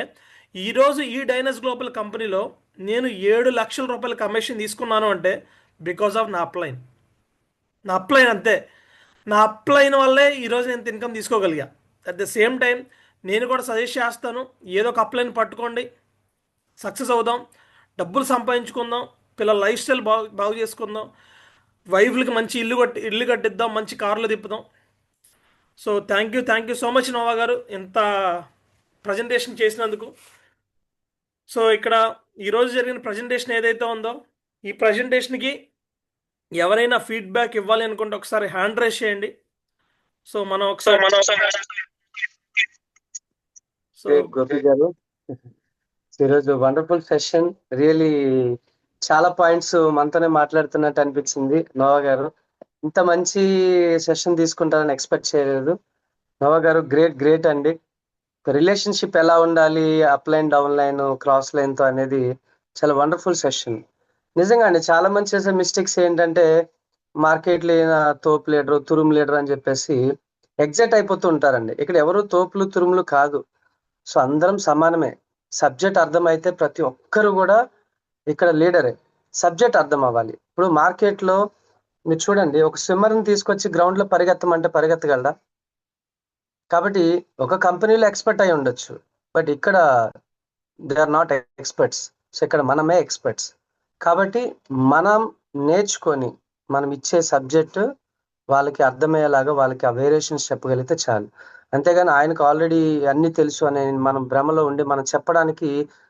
B: ఈరోజు ఈ డైనస్ గ్లోబల్ కంపెనీలో నేను 7 లక్షల రూపాయల కమిషన్ తీసుకున్నాను అంటే బికాజ్ ఆఫ్ నా అప్లైన్ అంతే. నా అప్లైన్ వల్లే ఈరోజు నేను ఇన్కమ్ తీసుకోగలిగా. అట్ ద సేమ్ టైం నేను కూడా సజెస్ట్ చేస్తాను, ఏదో ఒక అప్లైన్ పట్టుకోండి, సక్సెస్ అవుదాం, డబ్బులు సంపాదించుకుందాం, పిల్లల లైఫ్ స్టైల్ బాగు చేసుకుందాం, వైఫ్లకి మంచి ఇల్లు కట్టిద్దాం, మంచి కార్లు తిప్పుదాం. So thank you so much Noah గారు, ఇంత ప్రజెంటేషన్ చేసినందుకు. సో ఇక్కడ ఈరోజు జరిగిన ప్రజెంటేషన్ ఏదైతే ఉందో, ఈ ప్రజెంటేషన్కి ఎవరైనా ఫీడ్బ్యాక్ ఇవ్వాలి అనుకుంటే ఒకసారి హ్యాండ్ రైజ్ చేయండి. సో మనం ఒకసారి
A: గోపి గారు, ఈరోజు వండర్ఫుల్ సెషన్, రియలీ చాలా పాయింట్స్ మనతోనే మాట్లాడుతున్నట్టు అనిపించింది. నోవా గారు ఇంత మంచి సెషన్ తీసుకుంటారని ఎక్స్పెక్ట్ చేయలేదు. నోవా గారు గ్రేట్ అండి. రిలేషన్షిప్ ఎలా ఉండాలి, up line down line cross line తో అనేది చాలా వండర్ఫుల్ సెషన్. నిజంగా అండి, చాలా మంది చేసే మిస్టేక్స్ ఏంటంటే మార్కెట్ లేన తోపు లీడరు, తురుము లీడర్ అని చెప్పేసి ఎగ్జైట్ అయిపోతూ ఉంటారండి. ఇక్కడ ఎవరు తోపులు తురుములు కాదు. సో అందరం సమానమే. సబ్జెక్ట్ అర్థమైతే ప్రతి ఒక్కరు కూడా ఇక్కడ లీడరే. సబ్జెక్ట్ అర్థం అవ్వాలి. ఇప్పుడు మార్కెట్లో మీరు చూడండి, ఒక స్విమ్మర్ని తీసుకొచ్చి గ్రౌండ్ లో పరిగెత్తమంటే పరిగెత్తగలడా? కాబట్టి ఒక కంపెనీలో ఎక్స్పర్ట్ అయి ఉండొచ్చు, బట్ ఇక్కడ they are not experts. So ఇక్కడ మనమే ఎక్స్పర్ట్స్. కాబట్టి మనం నేర్చుకొని మనం ఇచ్చే సబ్జెక్టు వాళ్ళకి అర్థమయ్యేలాగా వాళ్ళకి ఆ వేరియేషన్స్ చెప్పగలిగితే చాలు. అంతేగాని ఆయనకు ఆల్రెడీ అన్ని తెలుసు అనే మనం భ్రమలో ఉండి మనం చెప్పడానికి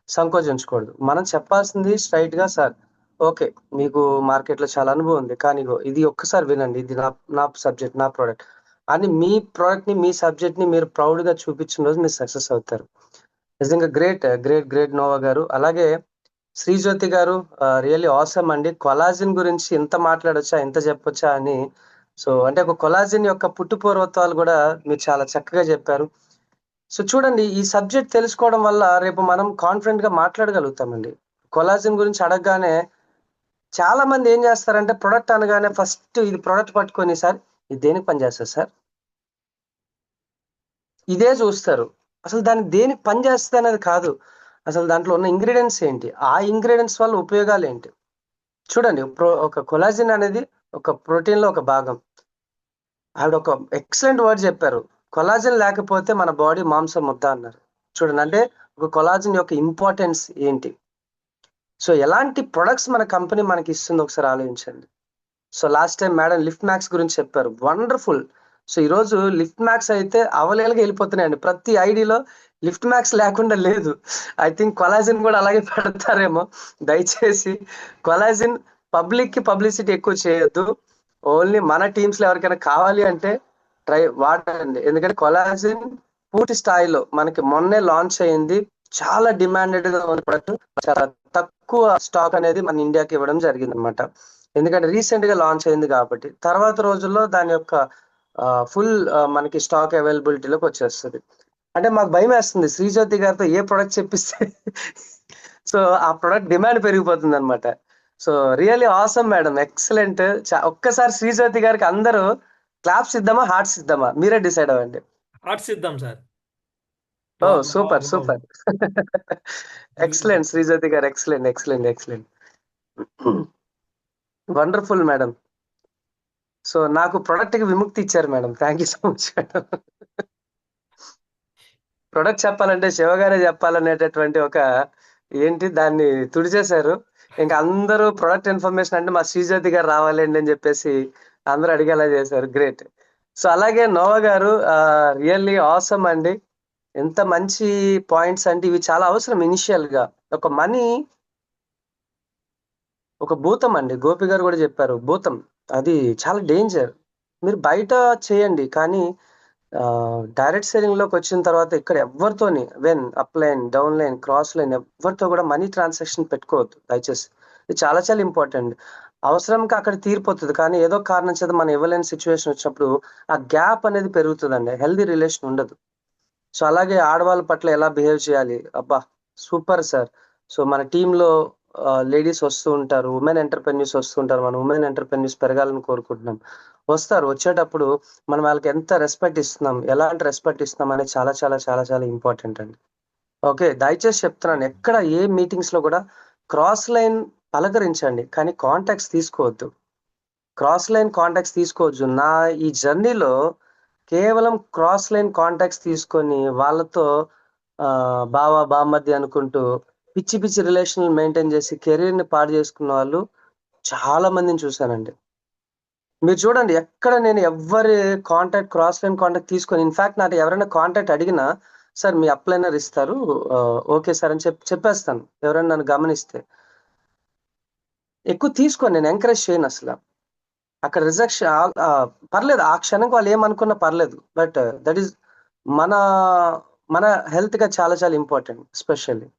A: సంకోచించకూడదు. మనం చెప్పాల్సింది స్ట్రైట్ గా, సార్ ఓకే మీకు మార్కెట్లో చాలా అనుభవం ఉంది, కానీ ఇది ఒక్కసారి వినండి, ఇది నా సబ్జెక్ట్, నా ప్రోడక్ట్ అని మీ ప్రోడక్ట్ ని, మీ సబ్జెక్ట్ ని మీరు ప్రౌడ్ గా చూపించిన రోజు మీరు సక్సెస్ అవుతారు. నిజంగా గ్రేట్ నోవా గారు. అలాగే శ్రీజ్యోతి గారు, రియల్లీ ఆసమ్ అండి. కొలాజిన్ గురించి ఇంత మాట్లాడొచ్చా, ఇంత చెప్పొచ్చా అని. సో అంటే ఒక కొలాజిన్ యొక్క పుట్టుపూర్వత్వాలు కూడా మీరు చాలా చక్కగా చెప్పారు. సో చూడండి, ఈ సబ్జెక్ట్ తెలుసుకోవడం వల్ల రేపు మనం కాన్ఫిడెంట్ గా మాట్లాడగలుగుతామండి. కొలాజిన్ గురించి అడగగానే చాలా మంది ఏం చేస్తారంటే, ప్రొడక్ట్ అనగానే ఫస్ట్ ఇది ప్రొడక్ట్ పట్టుకొని, సార్ ఇది దేనికి పనిచేస్తుంది సార్, ఇదే చూస్తారు. అసలు దానికి దేనికి పనిచేస్తుంది అనేది కాదు, అసలు దాంట్లో ఉన్న ఇంగ్రీడియంట్స్ ఏంటి, ఆ ఇంగ్రీడియంట్స్ వల్ల ఉపయోగాలు ఏంటి. చూడండి, ఒక కొలాజిన్ అనేది ఒక ప్రోటీన్ లో ఒక భాగం. ఆవిడ ఒక ఎక్సలెంట్ వర్డ్ చెప్పారు, కొలాజిన్ లేకపోతే మన బాడీ మాంసం ముద్ద అన్నారు. చూడండి, అంటే ఒక కొలాజిన్ యొక్క ఇంపార్టెన్స్ ఏంటి. సో ఎలాంటి ప్రొడక్ట్స్ మన కంపెనీ మనకి ఇస్తుంది ఒకసారి ఆలోచించండి. So last time madam lift max గురించి చెప్పారు, వండర్ఫుల్. సో ఈరోజు లిఫ్ట్ మ్యాక్స్ అయితే అవలేలుగా వెళ్ళిపోతున్నాయండి. ప్రతి ఐడిలో లిఫ్ట్ మ్యాక్స్ లేకుండా లేదు. ఐ థింక్ కొలాజిన్ కూడా అలాగే పెడతారేమో. దయచేసి కొలాజిన్ పబ్లిక్ కి పబ్లిసిటీ ఎక్కువ చేయొద్దు. ఓన్లీ మన టీమ్స్ లో ఎవరికైనా కావాలి అంటే వాడండి. ఎందుకంటే కొలాజిన్ పూర్తి స్థాయిలో మనకి మొన్నే లాంచ్ అయింది, చాలా డిమాండెడ్ గా ఉన్న ప్రొడక్ట్. చాలా తక్కువ స్టాక్ అనేది మన ఇండియాకి ఇవ్వడం జరిగింది అనమాట. ఎందుకంటే రీసెంట్ గా లాంచ్ అయింది కాబట్టి తర్వాత రోజుల్లో దాని యొక్క ఫుల్ మనకి స్టాక్ అవైలబిలిటీలోకి వచ్చేస్తుంది. అంటే మాకు భయం వేస్తుంది శ్రీజ్యోతి గారితో ఏ ప్రొడక్ట్ చెప్పిస్తే సో ఆ ప్రొడక్ట్ డిమాండ్ పెరిగిపోతుంది అనమాట. So really awesome madam, excellent. ఒక్కసారి శ్రీజ్యోతి గారికి అందరూ క్లాప్స్ ఇద్దామా, హార్ట్స్ ఇద్దామా, మీరే డిసైడ్ అవ్వండి.
B: హార్ట్స్ ఇద్దాం సార్.
A: ఓ సూపర్ సూపర్, ఎక్సలెంట్ శ్రీజ్యోతి గారు, excellent excellent excellent, wonderful madam. So నాకు ప్రొడక్ట్ కి విముక్తి ఇచ్చారు madam, thank you so much madam. Product చెప్పాలంటే శివగారే చెప్పాలనేటటువంటి ఒక ఏంటి దాన్ని తుడిచేశారు. ఇంకా అందరూ ప్రొడక్ట్ ఇన్ఫర్మేషన్ అంటే మా శ్రీజ్యోతి గారు రావాలండి అని చెప్పేసి అందరూ అడిగేలా చేశారు. గ్రేట్. సో అలాగే నోవా గారు రియల్లీ ఆసమ్ అండి. ఎంత మంచి పాయింట్స్ అంటే ఇవి చాలా అవసరం. ఇనిషియల్ గా ఒక మనీ ఒక భూతం అండి, గోపి గారు కూడా చెప్పారు భూతం, అది చాలా డేంజర్. మీరు బయట చేయండి కానీ డైరెక్ట్ సెల్లింగ్ లోకి వచ్చిన తర్వాత ఇక్కడ ఎవరితోని up line, down line, cross line ఎవరితో కూడా మనీ ట్రాన్సాక్షన్ పెట్టుకోవద్దు దయచేసి. ఇది చాలా చాలా ఇంపార్టెంట్. అవసరంకి అక్కడ తీరిపోతుంది కానీ ఏదో కారణం చేత మనం ఇవ్వలేని సిచ్యువేషన్ వచ్చినప్పుడు ఆ గ్యాప్ అనేది పెరుగుతుందండి, హెల్దీ రిలేషన్ ఉండదు. సో అలాగే ఆడవాళ్ళ పట్ల ఎలా బిహేవ్ చేయాలి, అబ్బా సూపర్ సార్. సో మన టీంలో లేడీస్ వస్తూ ఉంటారు, ఉమెన్ ఎంటర్ప్రెన్యూర్స్ వస్తూ ఉంటారు. మనం ఉమెన్ ఎంటర్ప్రెన్యూర్స్ పెరగాలని కోరుకుంటున్నాం. వస్తారు, వచ్చేటప్పుడు మనం వాళ్ళకి ఎంత రెస్పెక్ట్ ఇస్తున్నాం, ఎలాంటి రెస్పెక్ట్ ఇస్తున్నాం అనేది చాలా చాలా చాలా చాలా ఇంపార్టెంట్ అండి. ఓకే, దయచేసి చెప్తున్నాను, ఎక్కడ ఏ మీటింగ్స్ లో కూడా క్రాస్ లైన్ పలకరించండి కానీ కాంటాక్ట్స్ తీసుకోవద్దు. క్రాస్ లైన్ కాంటాక్ట్స్ తీసుకోవద్దు. నా ఈ జర్నీలో కేవలం క్రాస్ లైన్ కాంటాక్ట్స్ తీసుకొని వాళ్ళతో బావా బామ్మద్ది అనుకుంటూ పిచ్చి పిచ్చి రిలేషన్లు మెయింటైన్ చేసి కెరీర్ ని పాడు చేసుకున్న వాళ్ళు చాలా మందిని చూశానండి. మీరు చూడండి, ఎక్కడ నేను ఎవరి కాంటాక్ట్ క్రాస్ లైన్ కాంటాక్ట్ తీసుకొని, ఇన్ఫాక్ట్ నాకు ఎవరైనా కాంటాక్ట్ అడిగినా సార్ మీ అప్లైనర్ ఇస్తారు, ఓకే సార్ అని చెప్పేస్తాను. ఎవరైనా నన్ను గమనిస్తే ఎక్కువ తీసుకొని నేను ఎంకరేజ్ చేయను అసలు. అక్కడ రిజెక్షన్ పర్లేదు, ఆ క్షణంకి వాళ్ళు ఏమనుకున్నా పర్లేదు, బట్ దట్ ఈస్ మన మన హెల్త్ గా చాలా చాలా ఇంపార్టెంట్. ఎస్పెషల్లీ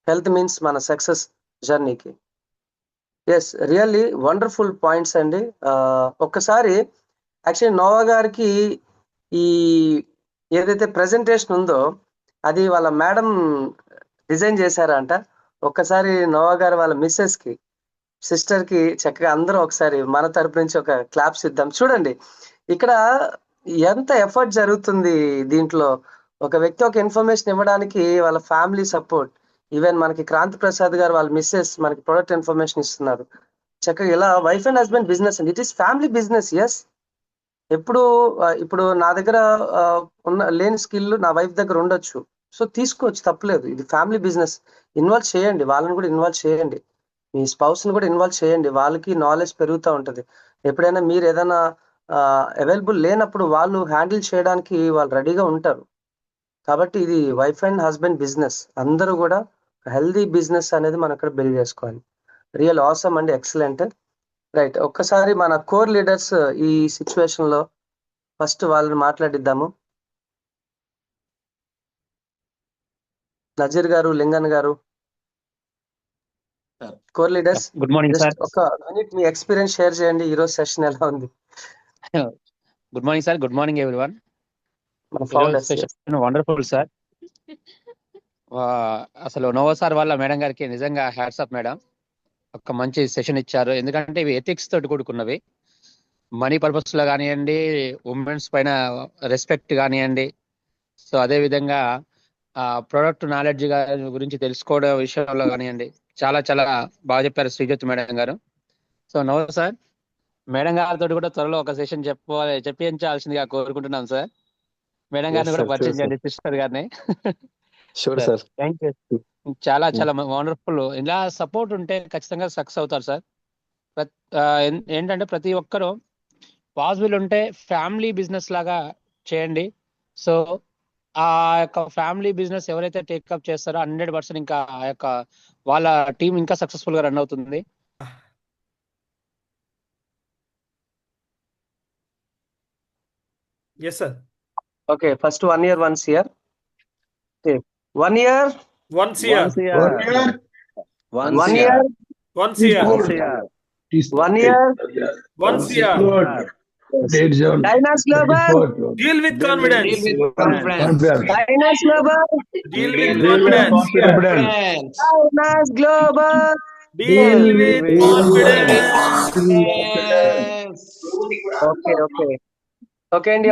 A: హెల్త్ మీన్స్ మన సక్సెస్ జర్నీకి. ఎస్, రియల్లీ వండర్ఫుల్ పాయింట్స్ అండి. ఒక్కసారి యాక్చువల్లీ నోవా గారికి ఈ ఏదైతే ప్రెజెంటేషన్ ఉందో అది వాళ్ళ మేడం డిజైన్ చేశారంట. ఒక్కసారి నోవా గారు వాళ్ళ మిస్సెస్ కి, సిస్టర్ కి చక్కగా అందరూ ఒకసారి మన తరపు నుంచి ఒక క్లాప్స్ ఇద్దాం. చూడండి ఇక్కడ ఎంత ఎఫర్ట్ జరుగుతుంది దీంట్లో. ఒక వ్యక్తి ఒక ఇన్ఫర్మేషన్ ఇవ్వడానికి వాళ్ళ ఫ్యామిలీ సపోర్ట్, ఈవెన్ మనకి క్రాంతి ప్రసాద్ గారు వాళ్ళ మిస్సెస్ మనకి ప్రొడక్ట్ ఇన్ఫర్మేషన్ ఇస్తున్నారు. చక్కగా ఇలా వైఫ్ అండ్ హస్బెండ్ బిజినెస్ అండి, it is family business. Yes, ఇప్పుడు నా దగ్గర లేని స్కిల్ నా వైఫ్ దగ్గర ఉండొచ్చు, సో తీసుకోవచ్చు, తప్పలేదు. ఇది ఫ్యామిలీ బిజినెస్. ఇన్వాల్వ్ చేయండి, వాళ్ళని కూడా ఇన్వాల్వ్ చేయండి, మీ స్పౌస్ ని కూడా ఇన్వాల్వ్ చేయండి. వాళ్ళకి నాలెడ్జ్ పెరుగుతూ ఉంటది. ఎప్పుడైనా మీరు ఏదైనా అవైలబుల్ లేనప్పుడు వాళ్ళు హ్యాండిల్ చేయడానికి వాళ్ళు రెడీగా ఉంటారు. కాబట్టి ఇది వైఫ్ అండ్ హస్బెండ్ బిజినెస్. అందరూ కూడా హెల్దీ బిజినెస్ అనేది మనం ఇక్కడ బిల్డ్ చేసుకోవాలి. రియల్ ఆసమ్ అండి, ఎక్సలెంట్. రైట్, ఒక్కసారి మన కోర్ లీడర్స్ ఈ సిచ్యువేషన్ లో ఫస్ట్ వాళ్ళని మాట్లాడిద్దాము. నజీర్ గారు, లింగన్ గారు, core leaders.
E: Good morning sir.
A: ఒక మినిట్ మీ ఎక్స్పీరియన్స్ షేర్ చేయండి, ఈ రోజు సెషన్ ఎలా ఉంది.
E: Good morning sir. Good morning everyone.
A: మన ఫౌండర్స్.
E: Session wonderful sir. అసలు నోవా సార్ వాళ్ళ మేడం గారికి నిజంగా హ్యాట్స్ ఆఫ్ మేడం. ఒక మంచి సెషన్ ఇచ్చారు. ఎందుకంటే ఇవి ఎథిక్స్ తోటి కూడుకున్నవి. మనీ పర్పస్ లో కానివ్వండి, ఉమెన్స్ పైన రెస్పెక్ట్ కానివ్వండి, సో అదే విధంగా ప్రొడక్ట్ నాలెడ్జ్ గురించి తెలుసుకోవడం విషయంలో కానివ్వండి, చాలా చాలా బాగా చెప్పారు శ్రీజ్యోతి మేడం గారు. సో నో సార్, మేడం గారితో కూడా త్వరలో ఒక సెషన్ చెప్పించాల్సిందిగా కోరుకుంటున్నాం సార్. మేడం గారిని కూడా పరిచయం చేయండి, సిస్టర్ గారిని. Thank you. చాలా చాలా వండర్ఫుల్. ఇలా సపోర్ట్ ఉంటే ఖచ్చితంగా సక్సెస్ అవుతారు సార్. ఏంటంటే ప్రతి ఒక్కరూ పాసిబుల్ ఉంటే ఫ్యామిలీ బిజినెస్ లాగా చేయండి. సో ఆ యొక్క ఫ్యామిలీ బిజినెస్ ఎవరైతే టేకప్ చేస్తారో 100% ఇంకా ఆ యొక్క వాళ్ళ టీం ఇంకా సక్సెస్ఫుల్ గా రన్ అవుతుంది.
B: Yes sir.
A: Okay, first 1 year 1 year. 1 year
B: 1 year
A: 1 year 1 year
B: 1 year
A: 1 year
B: 1 year
A: Dynance global,
B: deal with
F: Deal
B: confidence.
F: with confidence.
A: Dynance global,
B: deal with
F: Deal with
B: confidence.
F: confidence.
A: Dynance global.
B: Deal with confidence.
F: Confidence.
A: Okay okay okay అండి.